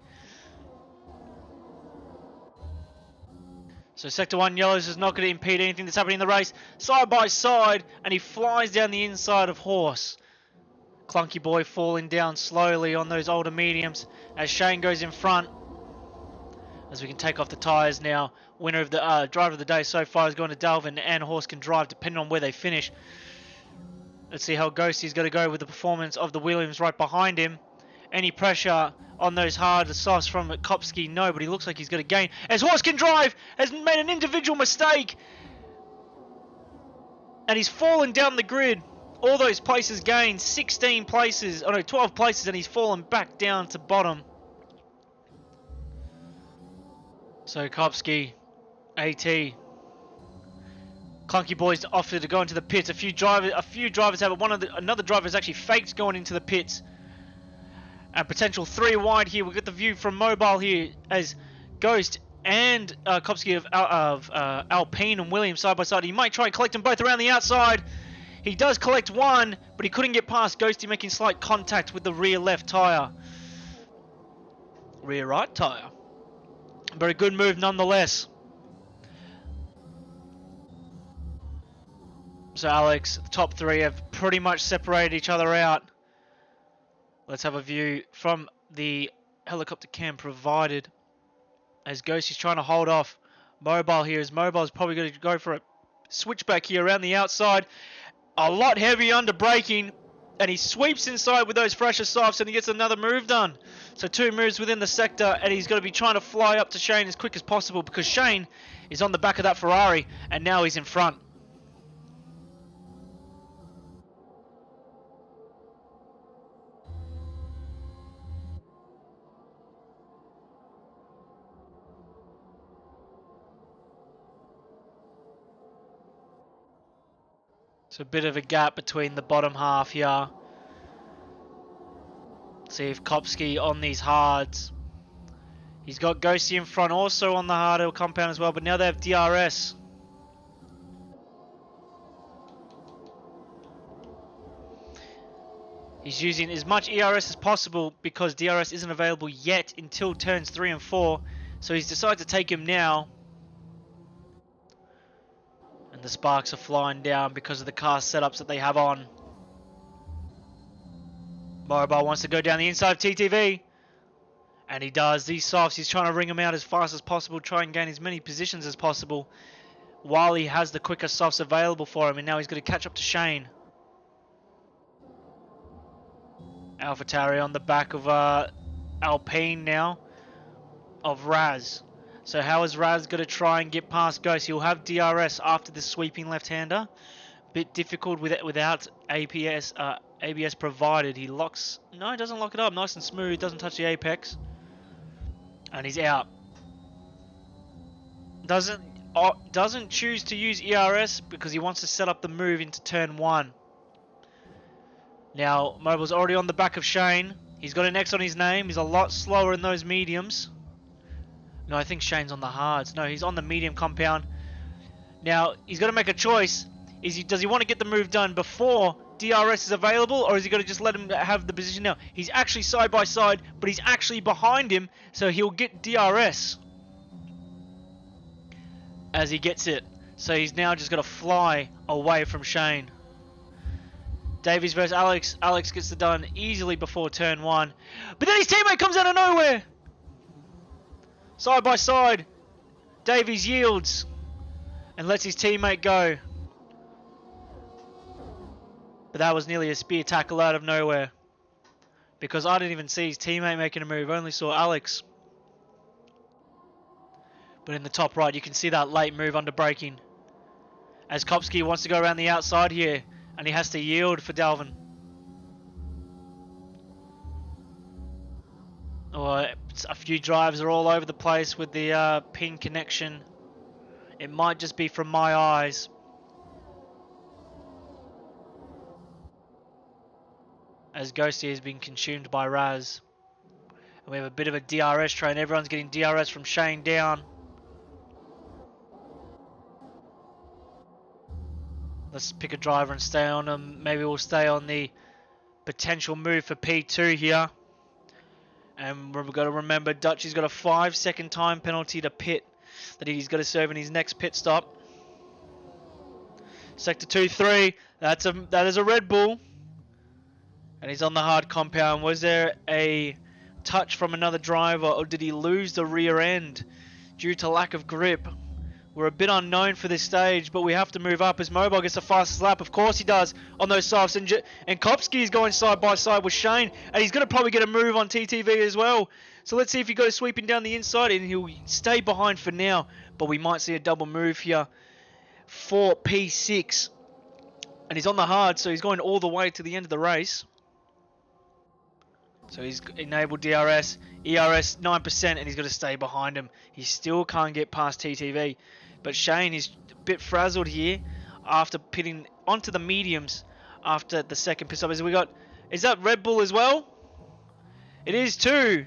So Sector 1 Yellows is not going to impede anything that's happening in the race. Side by side, and he flies down the inside of Horse. Clunky Boy falling down slowly on those older mediums as Shane goes in front. As we can take off the tyres now. Winner of the driver of the day so far is going to Dalvin, and Horse can drive depending on where they finish. Let's see how Ghosty's going to go with the performance of the Williams right behind him. Any pressure on those hard softs from Kopsky? No, but he looks like he's going to gain. As Horse Can Drive has made an individual mistake. And he's fallen down the grid. All those places gained. 16 places. Oh no, 12 places, and he's fallen back down to bottom. So Kopsky, AT. Clunky Boys offered to go into the pits. A few drivers have it. Another driver has actually faked going into the pits. And potential 3 wide here. We'll get the view from mobile here as Ghost and Kopsky of Alpine and Williams side by side. He might try and collect them both around the outside. He does collect one, but he couldn't get past Ghosty, making slight contact with the rear left tyre. Rear right tyre. But a good move nonetheless. So Alex, the top 3 have pretty much separated each other out. Let's have a view from the helicopter cam provided. As Ghosty's trying to hold off Mobile here. As Mobile's probably going to go for a switchback here around the outside. A lot heavy under braking. And he sweeps inside with those fresher softs and he gets another move done. So 2 moves within the sector, and he's going to be trying to fly up to Shane as quick as possible because Shane is on the back of that Ferrari and now he's in front. So a bit of a gap between the bottom half here. See if Kopsky on these hards. He's got Ghosty in front also on the hard compound as well, but now they have DRS. He's using as much ERS as possible because DRS isn't available yet until turns 3 and 4. So he's decided to take him now. And the sparks are flying down because of the car setups that they have on. Mobile wants to go down the inside of TTV. And he does. These softs, he's trying to ring them out as fast as possible, try and gain as many positions as possible while he has the quicker softs available for him. And now he's going to catch up to Shane. AlphaTauri on the back of Alpine now of Raz. So how is Raz going to try and get past Ghost? He'll have DRS after the sweeping left-hander. Bit difficult without ABS provided. He locks... No, he doesn't lock it up. Nice and smooth. Doesn't touch the apex. And he's out. Doesn't choose to use ERS because he wants to set up the move into turn 1. Now, Mobile's already on the back of Shane. He's got an X on his name. He's a lot slower in those mediums. No, I think Shane's on the hards. No, he's on the medium compound. Now, he's got to make a choice. Does he want to get the move done before DRS is available, or is he going to just let him have the position now? He's actually side by side, but he's actually behind him, so he'll get DRS as he gets it. So he's now just got to fly away from Shane. Davies versus Alex. Alex gets it done easily before turn 1. But then his teammate comes out of nowhere. Side by side. Davies yields and lets his teammate go. But that was nearly a spear tackle out of nowhere. Because I didn't even see his teammate making a move. I only saw Alex. But in the top right, you can see that late move under braking. As Kopsky wants to go around the outside here. And he has to yield for Dalvin. A few drives are all over the place with the pin connection. It might just be from my eyes. As Ghosty has been consumed by Raz. And we have a bit of a DRS train. Everyone's getting DRS from Shane down. Let's pick a driver and stay on him. Maybe we'll stay on the potential move for P2 here. And we've got to remember, Dutchy's got a 5-second time penalty to pit that he's got to serve in his next pit stop. Sector 2-3. That is a Red Bull. And he's on the hard compound. Was there a touch from another driver, or did he lose the rear end due to lack of grip? We're a bit unknown for this stage, but we have to move up as Mobile gets the fastest lap. Of course he does on those softs. And Kopsky is going side by side with Shane, and he's going to probably get a move on TTV as well. So let's see if he goes sweeping down the inside, and he'll stay behind for now. But we might see a double move here for P6. And he's on the hard, so he's going all the way to the end of the race. So he's enabled DRS, ERS 9%, and he's got to stay behind him. He still can't get past TTV. But Shane is a bit frazzled here after pitting onto the mediums after the second pit stop. Is that Red Bull as well? It is too.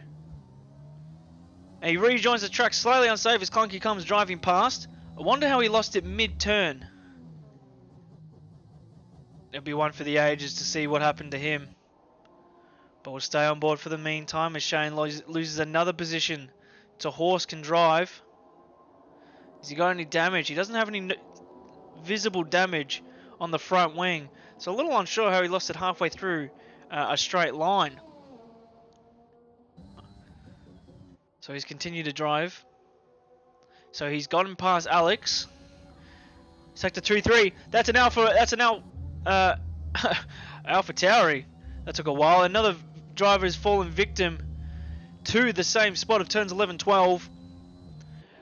And he rejoins the track slightly unsafe as Clunky comes driving past. I wonder how he lost it mid-turn. It'll be one for the ages to see what happened to him. But we'll stay on board for the meantime as Shane loses another position to Horse Can Drive. Has he got any damage? He doesn't have any visible damage on the front wing. So a little unsure how he lost it halfway through a straight line. So he's continued to drive. So he's gotten past Alex. Sector 2-3. That's an Alpha. That's an Alpha Tauri. That took a while. Another driver has fallen victim to the same spot of turns 11-12.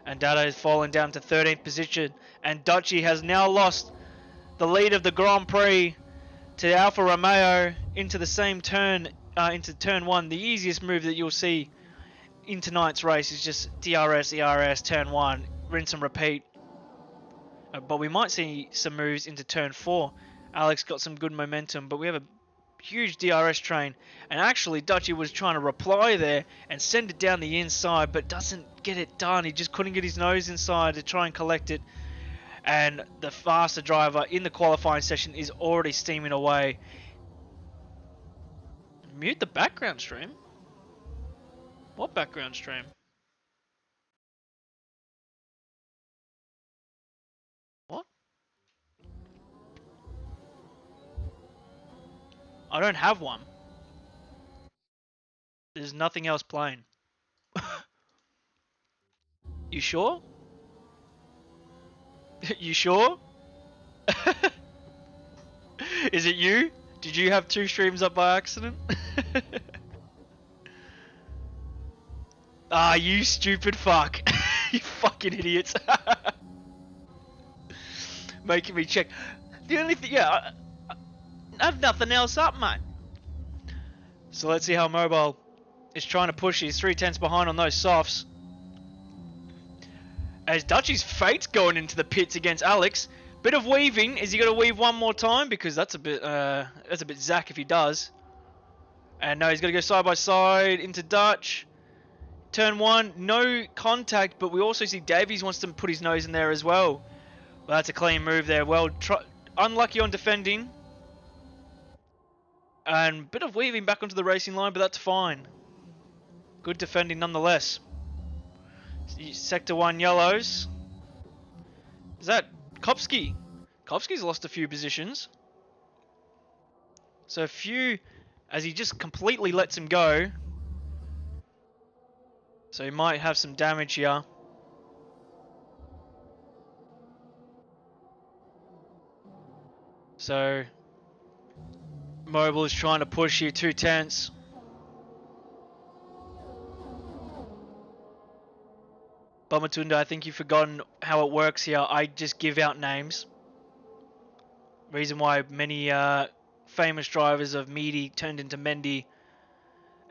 And Dado has fallen down to 13th position. And Dutchy has now lost the lead of the Grand Prix to Alfa Romeo into the same turn, into turn 1. The easiest move that you'll see in tonight's race is just DRS, ERS, turn 1, rinse and repeat. But we might see some moves into turn 4. Alex got some good momentum, but we have a huge DRS train. And actually, Dutchy was trying to reply there and send it down the inside, but doesn't get it done. He just couldn't get his nose inside to try and collect it. And the faster driver in the qualifying session is already steaming away. Mute the background stream? What background stream? What? I don't have one. There's nothing else playing. You sure? You sure? Is it you? Did you have 2 streams up by accident? Ah, you stupid fuck. You fucking idiots. Making me check. The only thing, yeah, I have nothing else up, mate. So let's see how Mobile is trying to push. He's 3/10 behind on those softs. As Dutchy's fate's going into the pits against Alex. Bit of weaving. Is he going to weave one more time? Because that's a bit Zach if he does. And no, he's going to go side by side into Dutch. Turn 1, no contact, but we also see Davies wants to put his nose in there as well. Well, that's a clean move there. Well, unlucky on defending. And bit of weaving back onto the racing line, but that's fine. Good defending nonetheless. Sector 1 yellows. Is that Kopsky? Kopsky's lost a few positions. So a few, as he just completely lets him go. So he might have some damage here. So Mobile is trying to push here 2/10. Bamatunda, I think you've forgotten how it works here. I just give out names. Reason why many famous drivers of Meaty turned into Mendy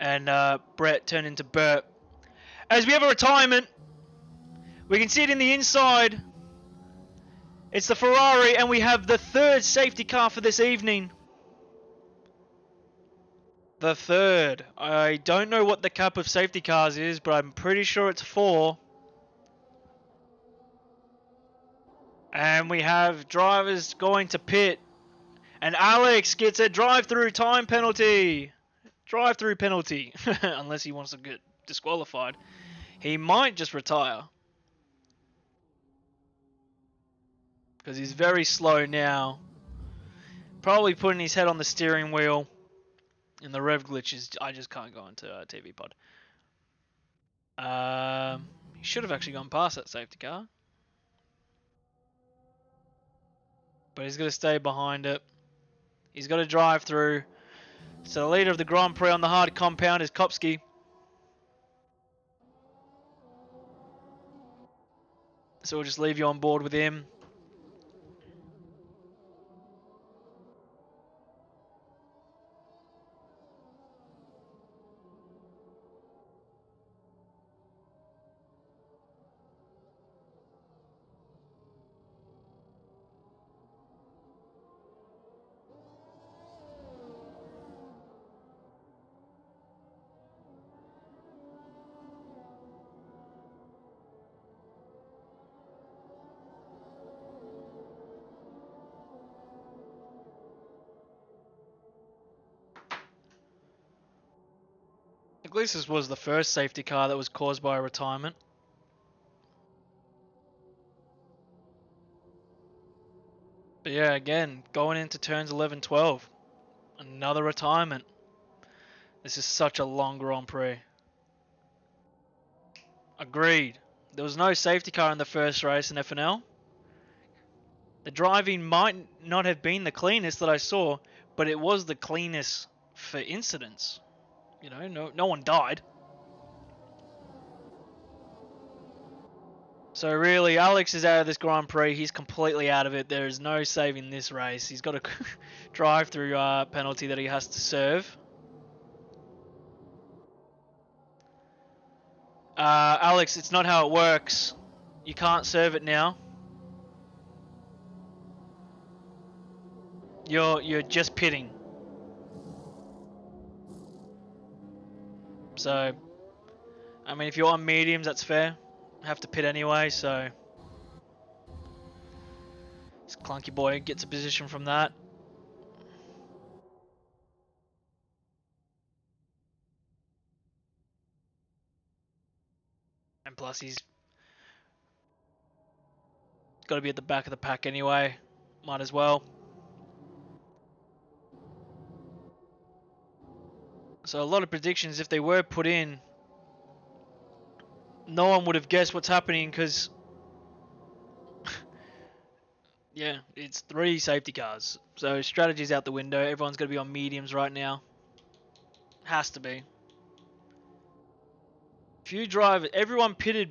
and Brett turned into Burt. As we have a retirement, we can see it in the inside. It's the Ferrari, and we have the 3rd safety car for this evening. The 3rd. I don't know what the cap of safety cars is, but I'm pretty sure it's 4. And we have drivers going to pit. And Alex gets a drive-through time penalty. Drive-through penalty. Unless he wants to get disqualified. He might just retire. Because he's very slow now. Probably putting his head on the steering wheel. And the rev glitch is... I just can't go into TV pod. He should have actually gone past that safety car. but he's going to stay behind it. He's got to drive through. So the leader of the Grand Prix on the hard compound is Kopsky. So we'll just leave you on board with him. At least this was the first safety car that was caused by a retirement. But yeah, again, going into turns 11, 12. Another retirement. This is such a long Grand Prix. Agreed. There was no safety car in the first race in FNL. The driving might not have been the cleanest that I saw, but it was the cleanest for incidents. You know, no one died. So really, Alex is out of this Grand Prix. He's completely out of it. There is no saving this race. He's got a drive-through penalty that he has to serve. Alex, it's not how it works. You can't serve it now. You're just pitting. So, I mean, if you're on mediums, that's fair. Have to pit anyway, so this clunky boy gets a position from that. And plus he's got to be at the back of the pack anyway. Might as well. So a lot of predictions, if they were put in, no one would have guessed what's happening because yeah, it's 3 safety cars. So strategy's out the window. Everyone's going to be on mediums right now. Has to be. Few drivers, everyone pitted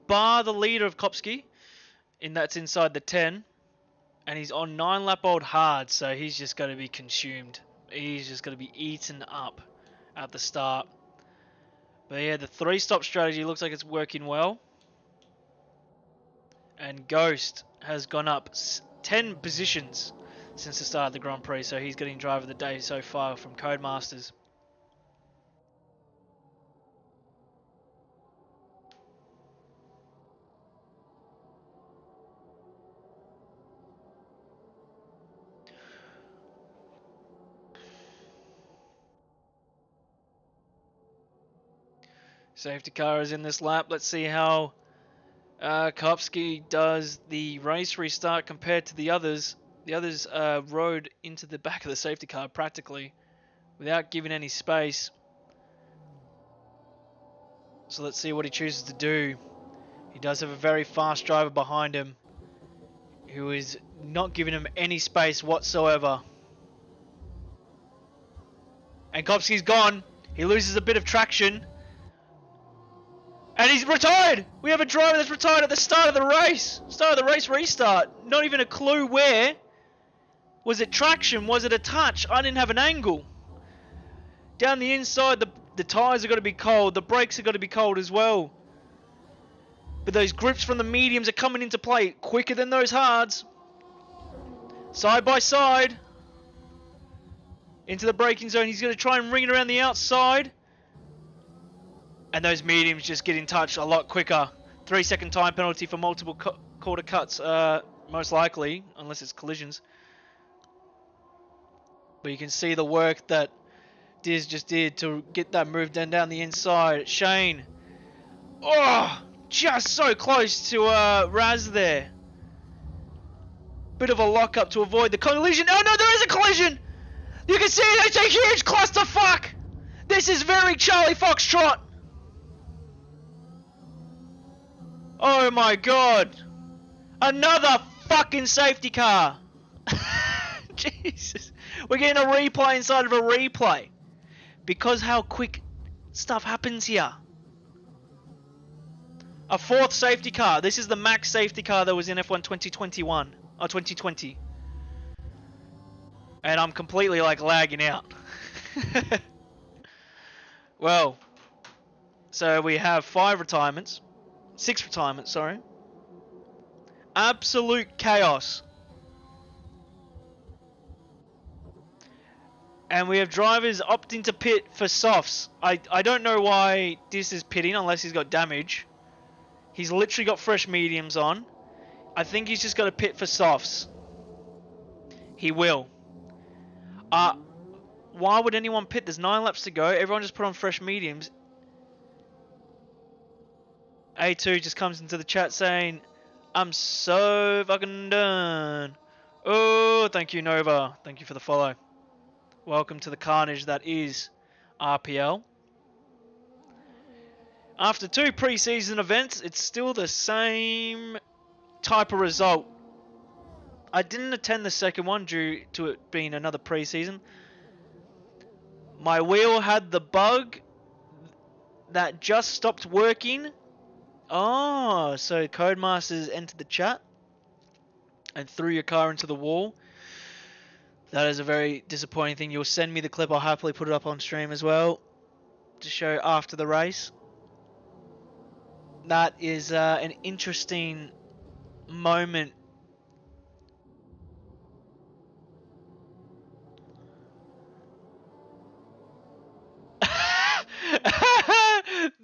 bar the leader of Kopsky, that's inside the 10, and he's on 9-lap-old hard, so he's just going to be consumed. He's just going to be eaten up at the start. But yeah, the 3-stop strategy looks like it's working well. And Ghost has gone up 10 positions since the start of the Grand Prix, so he's getting driver of the day so far from Codemasters. Safety car is in this lap. Let's see how Kopsky does the race restart compared to the others. The others rode into the back of the safety car practically without giving any space. So let's see what he chooses to do. He does have a very fast driver behind him who is not giving him any space whatsoever. And Kopsky's gone. He loses a bit of traction. And he's retired! We have a driver that's retired at the start of the race. Start of the race restart. Not even a clue where. Was it traction? Was it a touch? I didn't have an angle. Down the inside, the tyres are going to be cold. The brakes are going to be cold as well. But those grips from the mediums are coming into play quicker than those hards. Side by side. Into the braking zone. He's going to try and ring it around the outside. And those mediums just get in touch a lot quicker. 3-second time penalty for multiple quarter cuts, most likely, unless it's collisions. But you can see the work that Diz just did to get that move down the inside. Shane. Oh, just so close to Raz there. Bit of a lockup to avoid the collision. Oh no, there is a collision! You can see it, it's a huge clusterfuck! This is very Charlie Foxtrot! Oh my god! Another fucking safety car! Jesus. We're getting a replay inside of a replay. Because how quick stuff happens here. A fourth safety car. This is the max safety car that was in F1 2021. Or 2020. And I'm completely like lagging out. Well, so we have 5 retirements. 6 retirements, sorry. Absolute chaos. And we have drivers opting to pit for softs. I don't know why this is pitting unless he's got damage. He's literally got fresh mediums on. I think he's just got to pit for softs. He will. Why would anyone pit? There's 9 laps to go. Everyone just put on fresh mediums. A2 just comes into the chat saying, I'm so fucking done. Oh, thank you, Nova. Thank you for the follow. Welcome to the carnage that is RPL. After 2 preseason events, it's still the same type of result. I didn't attend the second one due to it being another preseason. My wheel had the bug that just stopped working. Oh, so Codemasters entered the chat and threw your car into the wall. That is a very disappointing thing. You'll send me the clip. I'll happily put it up on stream as well to show after the race. That is an interesting moment.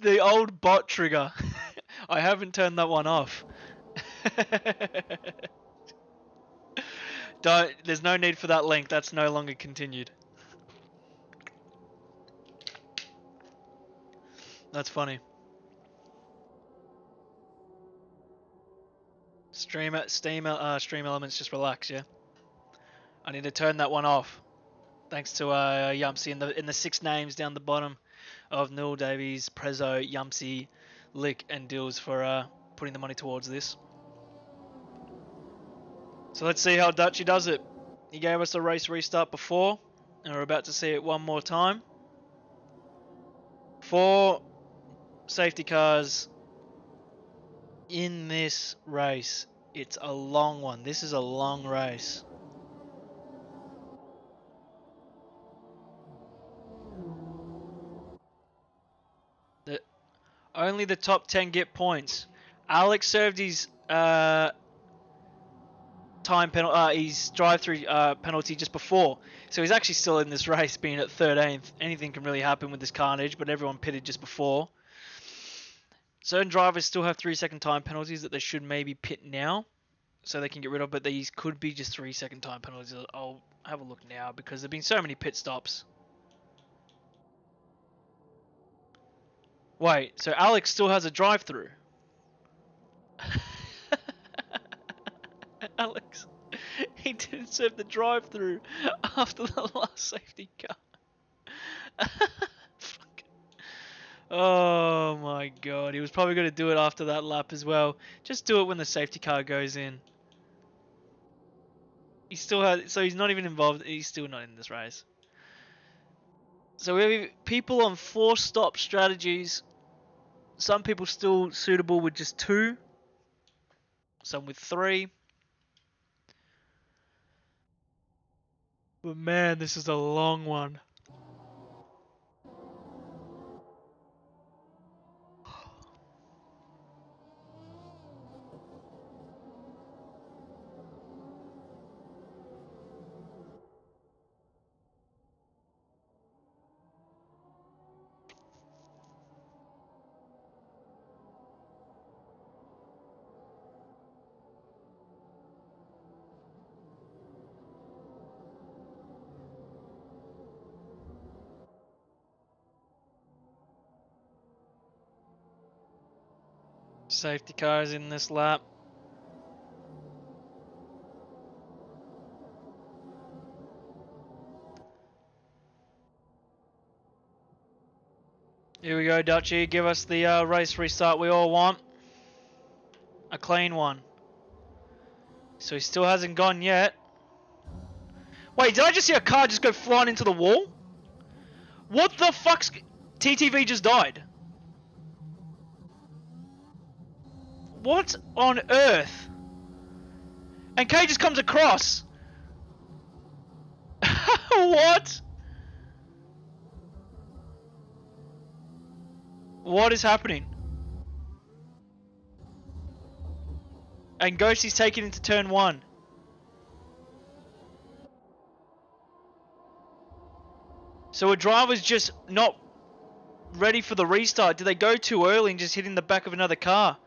The old bot trigger. I haven't turned that one off. There's no need for that link. That's no longer continued. That's funny. Stream elements, just relax, yeah. I need to turn that one off. Thanks to Yumpsy in the 6 names down the bottom of Nil Davies, Prezzo, Yumpsy, Lick, and Dills for putting the money towards this. So let's see how Dutchy does it. He gave us a race restart before, and we're about to see it one more time. 4 safety cars in this race. It's a long one. This is a long race. Only the top 10 get points. Alex served his time penalty, his drive-through penalty just before, so he's actually still in this race, being at 13th. Anything can really happen with this carnage, but everyone pitted just before. Certain drivers still have 3-second time penalties that they should maybe pit now, so they can get rid of, but these could be just 3-second time penalties. I'll have a look now because there've been so many pit stops. Wait, so Alex still has a drive-through? Alex, he didn't serve the drive-through after the last safety car. Fuck. Oh my god, he was probably going to do it after that lap as well. Just do it when the safety car goes in. He still has, so he's not even involved. He's still not in this race. So we have people on 4-stop strategies. Some people still suitable with just 2. Some with 3. But man, this is a long one. Safety cars in this lap. Here we go, Dutchy. Give us the race restart we all want. A clean one. So he still hasn't gone yet. Wait, did I just see a car just go flying into the wall? What the fuck's... TTV just died. What on earth? And K just comes across. What? What is happening? And Ghosty's taken into turn 1. So a driver's just not ready for the restart. Did they go too early and just hit in the back of another car?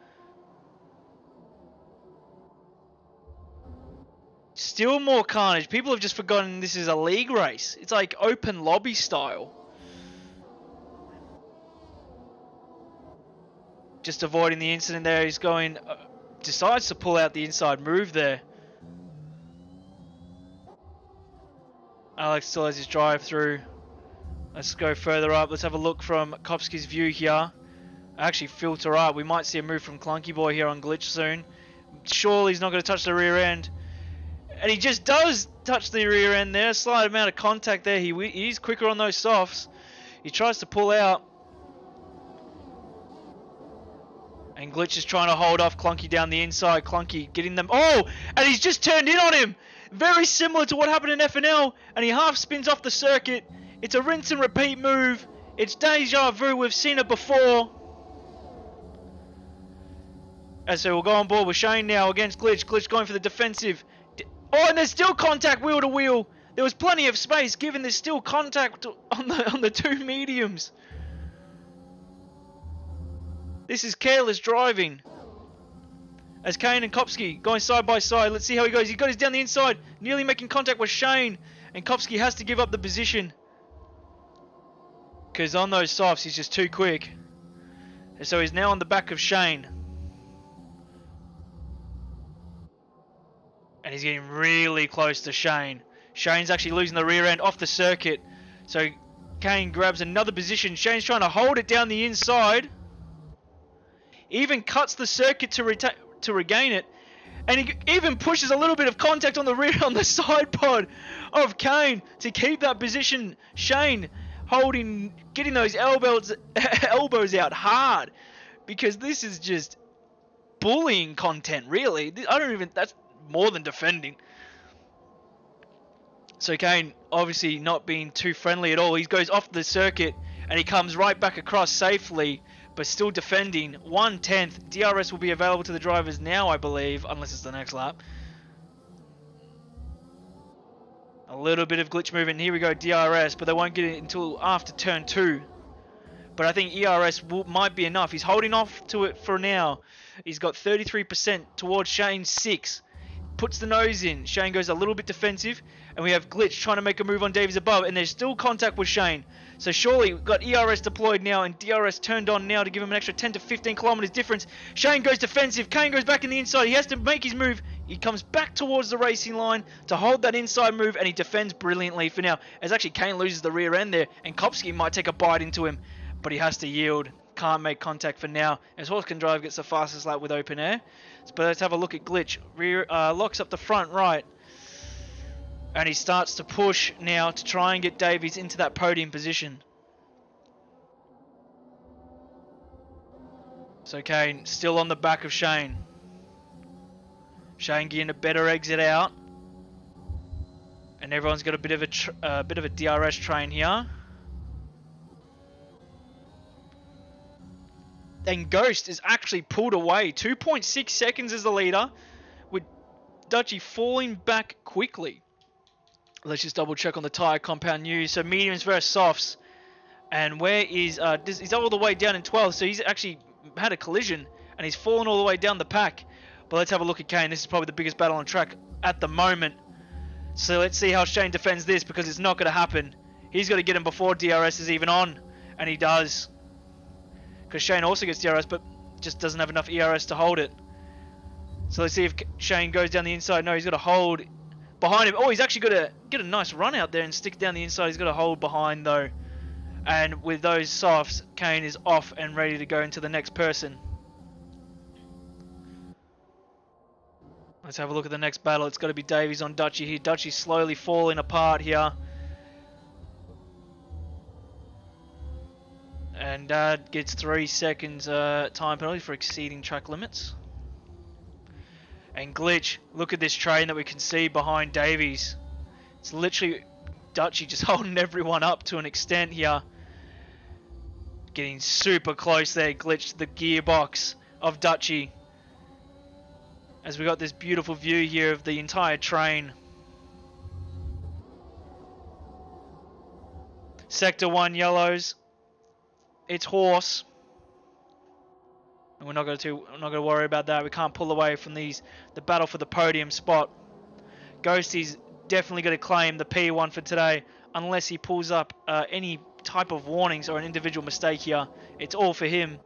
Still more carnage. People have just forgotten this is a league race. It's like open lobby style. Just avoiding the incident there. He's going... decides to pull out the inside move there. Alex still has his drive through. Let's go further up. Let's have a look from Kopsky's view here. Actually filter up. We might see a move from Clunky Boy here on glitch soon. Surely he's not going to touch the rear end. And he just does touch the rear end there. Slight amount of contact there. He's quicker on those softs. He tries to pull out. And Glitch is trying to hold off Clunky down the inside. Clunky getting them. Oh! And he's just turned in on him! Very similar to what happened in FNL. And he half spins off the circuit. It's a rinse and repeat move. It's deja vu. We've seen it before. And so we'll go on board with Shane now against Glitch. Glitch going for the defensive. Oh, and there's still contact wheel to wheel. There was plenty of space given there's still contact on the two mediums. This is careless driving. As Kane and Kopsky going side by side. Let's see how he goes. He got his down the inside. Nearly making contact with Shane. And Kopsky has to give up the position. Because on those softs he's just too quick. And so he's now on the back of Shane. And he's getting really close to Shane. Shane's actually losing the rear end off the circuit. So Kane grabs another position. Shane's trying to hold it down the inside. Even cuts the circuit to regain it. And he even pushes a little bit of contact on the rear, on the side pod of Kane to keep that position. Shane holding, getting those elbows out hard. Because this is just bullying content, really. That's more than defending. So Kane obviously not being too friendly at all. He goes off the circuit and he comes right back across safely, but still defending. 1/10. DRS will be available to the drivers now, I believe, unless it's the next lap. A little bit of glitch movement. Here we go, DRS, but they won't get it until after turn 2. But I think ERS might be enough. He's holding off to it for now. He's got 33% towards Shane's 6. Puts the nose in. Shane goes a little bit defensive. And we have Glitch trying to make a move on Davies above. And there's still contact with Shane. So surely we've got ERS deployed now. And DRS turned on now to give him an extra 10 to 15 kilometers difference. Shane goes defensive. Kane goes back in the inside. He has to make his move. He comes back towards the racing line to hold that inside move. And he defends brilliantly for now. As actually Kane loses the rear end there. And Kopsky might take a bite into him. But he has to yield. Can't make contact for now. As Horse Can Drive gets the fastest lap with open air. But let's have a look at Glitch. Rear locks up the front right. And he starts to push now to try and get Davies into that podium position. So Kane still on the back of Shane. Shane getting a better exit out. And everyone's got a bit of a DRS train here. And Ghost is actually pulled away. 2.6 seconds as the leader, with Dutchy falling back quickly. Let's just double check on the tyre compound news. So mediums versus softs. And where is... he's all the way down in 12th, so he's actually had a collision. And he's fallen all the way down the pack. But let's have a look at Kane. This is probably the biggest battle on track at the moment. So let's see how Shane defends this, because it's not going to happen. He's got to get him before DRS is even on. And he does. Because Shane also gets DRS, but just doesn't have enough ERS to hold it. So let's see if Shane goes down the inside. No, he's got to hold behind him. Oh, he's actually got to get a nice run out there and stick down the inside. He's got to hold behind, though. And with those softs, Kane is off and ready to go into the next person. Let's have a look at the next battle. It's got to be Davies on Dutchy here. Dutchy's slowly falling apart here. And Dad gets 3 seconds time penalty for exceeding track limits. And Glitch, look at this train that we can see behind Davies. It's literally Dutchy just holding everyone up to an extent here. Getting super close there, Glitch to the gearbox of Dutchy. As we got this beautiful view here of the entire train. Sector 1 yellows. It's Horse. And we're not going to worry about that. We can't pull away from the battle for the podium spot. Ghosty's definitely going to claim the P1 for today, unless he pulls up any type of warnings or an individual mistake here. It's all for him.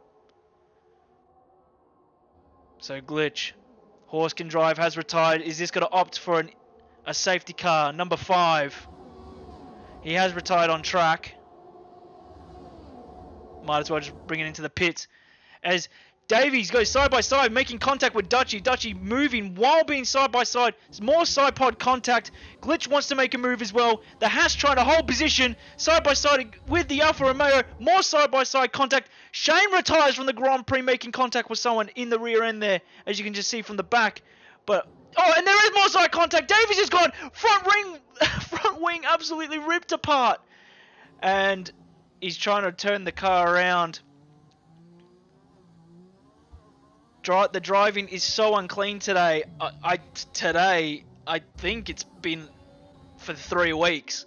So Glitch, Horse can drive, has retired. Is this going to opt for a safety car? Number 5. He has retired on track. Might as well just bring it into the pits. As Davies goes side by side, making contact with Dutchy. Dutchy moving while being side by side. There's more side pod contact. Glitch wants to make a move as well. The Haas trying to hold position side by side with the Alfa Romeo. More side by side contact. Shane retires from the Grand Prix, making contact with someone in the rear end there, as you can just see from the back. But oh, and there is more side contact. Davies is gone. Front wing absolutely ripped apart. And he's trying to turn the car around. The driving is so unclean today. I think it's been for 3 weeks.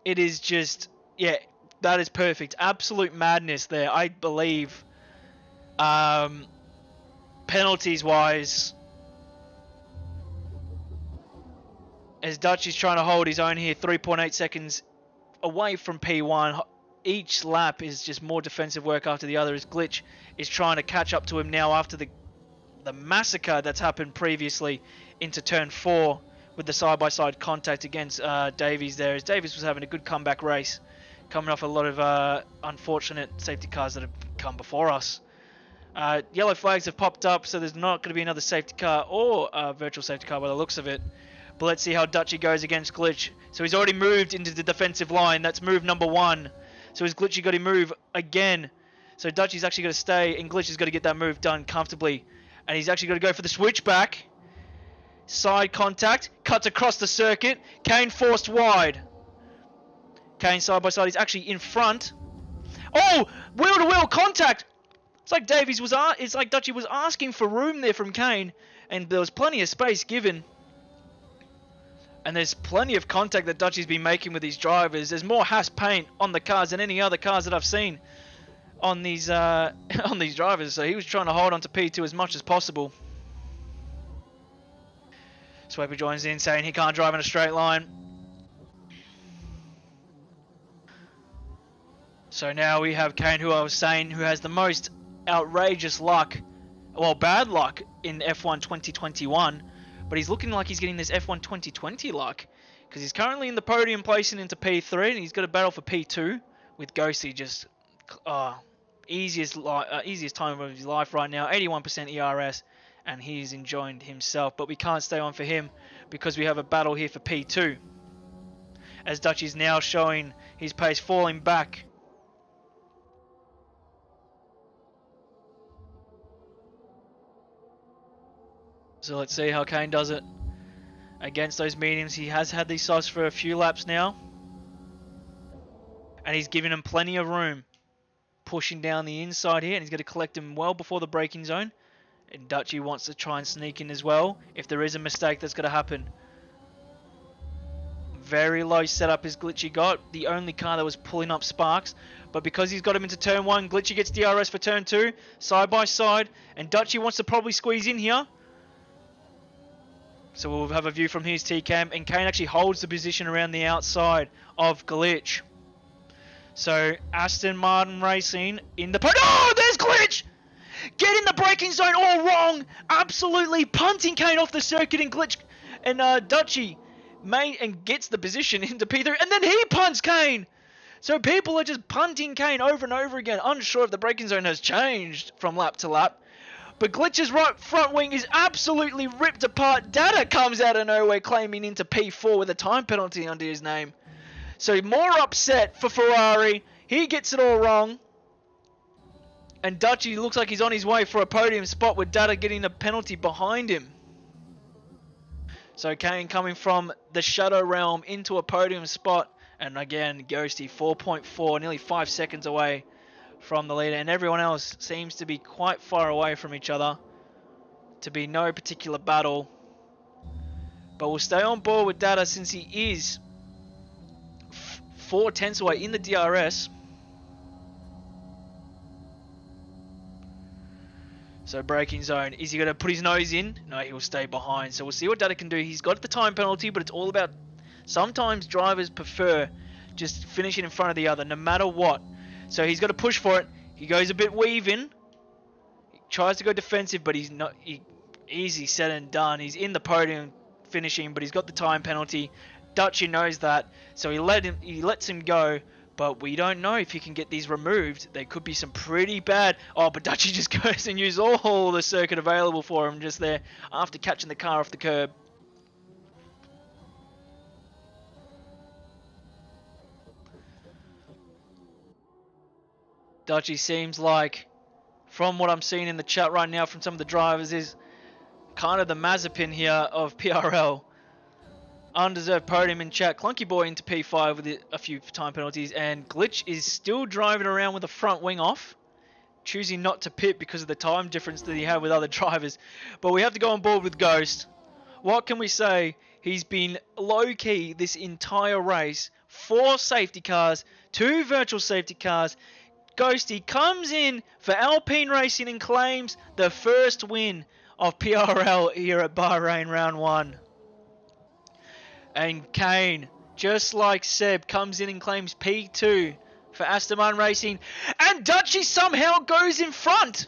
It is just, yeah, that is perfect. Absolute madness there, I believe. Penalties wise, as Dutch is trying to hold his own here, 3.8 seconds away from P1. Each lap is just more defensive work after the other, as Glitch is trying to catch up to him now after the massacre that's happened previously into turn 4 with the side-by-side contact against Davies there, as Davies was having a good comeback race, coming off a lot of unfortunate safety cars that have come before us. Yellow flags have popped up, so there's not going to be another safety car or virtual safety car by the looks of it. But let's see how Dutchy goes against Glitch. So he's already moved into the defensive line. That's move number 1. So has Glitchy got to move again. So Dutchy's actually got to stay, and Glitch has got to get that move done comfortably. And he's actually got to go for the switchback. Side contact. Cuts across the circuit. Kane forced wide. Kane side by side. He's actually in front. Oh! Wheel-to-wheel contact! It's like it's like Dutchy was asking for room there from Kane. And there was plenty of space given. And there's plenty of contact that Dutchy's been making with these drivers. There's more Haas paint on the cars than any other cars that I've seen on these on these drivers. So he was trying to hold on to P2 as much as possible. Swaper joins in, saying he can't drive in a straight line. So now we have Kane, who I was saying, who has the most outrageous luck, well, bad luck in F1 2021. But he's looking like he's getting this F1 2020 luck, because he's currently in the podium placing into P3, and he's got a battle for P2 with Ghosty. Just easiest time of his life right now, 81% ERS, and he's enjoying himself. But we can't stay on for him because we have a battle here for P2, as Dutch is now showing his pace falling back. So let's see how Kane does it against those mediums. He has had these softs for a few laps now, and he's giving him plenty of room, pushing down the inside here, and he's going to collect him well before the braking zone. And Dutchy wants to try and sneak in as well if there is a mistake that's going to happen. Very low setup is Glitchy got, the only car that was pulling up sparks. But because he's got him into turn 1, Glitchy gets DRS for turn 2, side by side, and Dutchy wants to probably squeeze in here. So we'll have a view from his T-cam, and Kane actually holds the position around the outside of Glitch. So Aston Martin Racing in the... Oh, there's Glitch! Getting the braking zone all wrong! Absolutely punting Kane off the circuit, and Glitch and Dutchy and gets the position into P3, and then he punts Kane! So people are just punting Kane over and over again, unsure if the braking zone has changed from lap to lap. But Glitch's right front wing is absolutely ripped apart. Data comes out of nowhere claiming into P4 with a time penalty under his name. So more upset for Ferrari. He gets it all wrong. And Dutchy looks like he's on his way for a podium spot with Data getting a penalty behind him. So Kane coming from the Shadow Realm into a podium spot. And again, Ghosty 4.4, nearly 5 seconds away from the leader. And everyone else seems to be quite far away from each other. To be no particular battle. But we'll stay on board with Data since he is 4 tenths away in the DRS. So braking zone. Is he going to put his nose in? No, he will stay behind. So we'll see what Data can do. He's got the time penalty, but it's all about... Sometimes drivers prefer just finishing in front of the other, no matter what. So he's got to push for it. He goes a bit weaving. He tries to go defensive, but he's not... easy said and done. He's in the podium finishing, but he's got the time penalty. Dutchy knows that, so he lets him go. But we don't know if he can get these removed. They could be some pretty bad... Oh, but Dutchy just goes and uses all the circuit available for him just there after catching the car off the curb. Dutchy seems like, from what I'm seeing in the chat right now from some of the drivers, is kind of the Mazepin here of PRL. Undeserved podium in chat. Clunky Boy into P5 with a few time penalties, and Glitch is still driving around with the front wing off, choosing not to pit because of the time difference that he had with other drivers. But we have to go on board with Ghost. What can we say? He's been low-key this entire race. 4 safety cars, 2 virtual safety cars. Ghosty comes in for Alpine Racing and claims the first win of PRL here at Bahrain round 1. And Kane, just like Seb, comes in and claims P2 for Aston Martin Racing. And Dutchy somehow goes in front.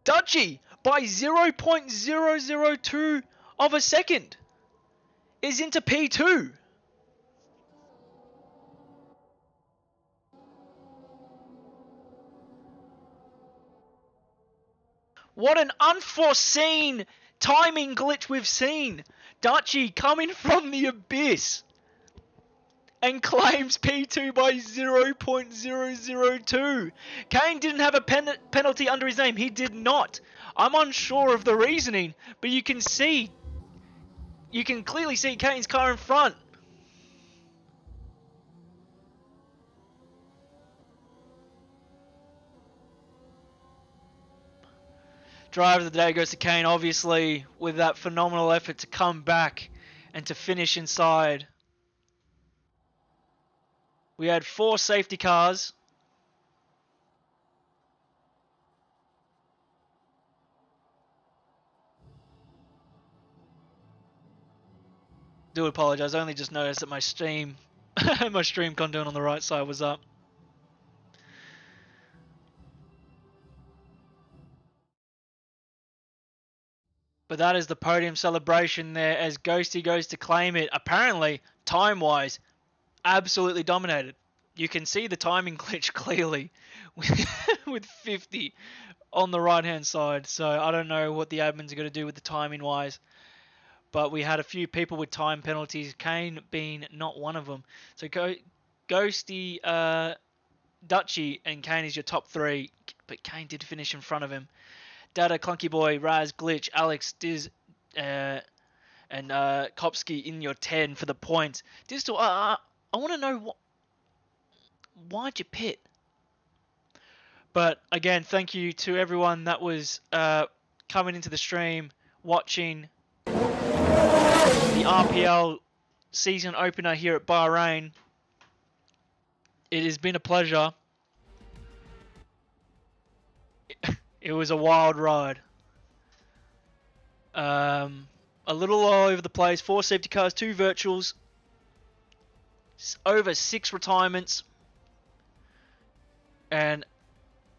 Dutchy, by 0.002 of a second, is into P2. What an unforeseen timing glitch we've seen. Dutchy coming from the abyss and claims P2 by 0.002. Kane didn't have a penalty under his name. He did not. I'm unsure of the reasoning, but you can clearly see Kane's car in front. Driver of the day goes to Kane, obviously, with that phenomenal effort to come back and to finish inside. We had 4 safety cars. Do apologize. I only just noticed that my stream content on the right side was up. But that is the podium celebration there as Ghosty goes to claim it. Apparently, time-wise, absolutely dominated. You can see the timing glitch clearly with 50 on the right-hand side. So I don't know what the admins are going to do with the timing-wise. But we had a few people with time penalties, Kane being not one of them. So Ghosty, Dutchy, and Kane is your top 3. But Kane did finish in front of him. Data, Clunky Boy, Raz, Glitch, Alex, Diz, and Kopsky in your 10 for the points. Distal, I want to know why'd you pit? But again, thank you to everyone that was coming into the stream, watching the RPL season opener here at Bahrain. It has been a pleasure. It was a wild ride. A little all over the place. 4 safety cars, 2 virtuals, over 6 retirements, and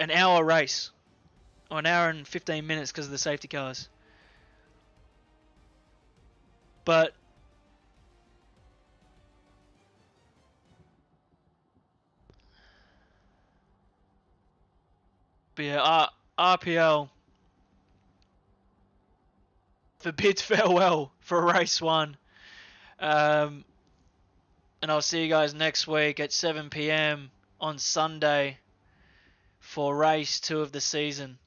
an hour race. Or an hour and 15 minutes because of the safety cars. But But yeah, RPL for bids farewell for race 1. And I'll see you guys next week at 7 p.m. on Sunday for race 2 of the season.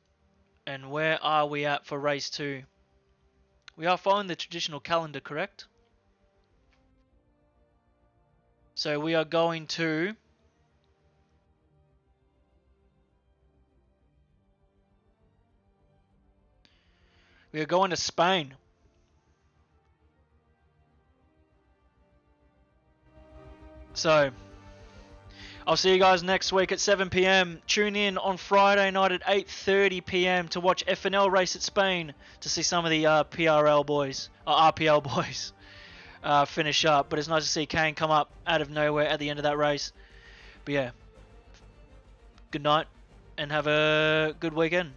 And where are we at for race 2? We are following the traditional calendar, correct? So we are going to Spain. So I'll see you guys next week at 7 p.m. Tune in on Friday night at 8:30 p.m. to watch FNL race at Spain to see some of the PRL boys, RPL boys, finish up. But it's nice to see Kane come up out of nowhere at the end of that race. But yeah, good night and have a good weekend.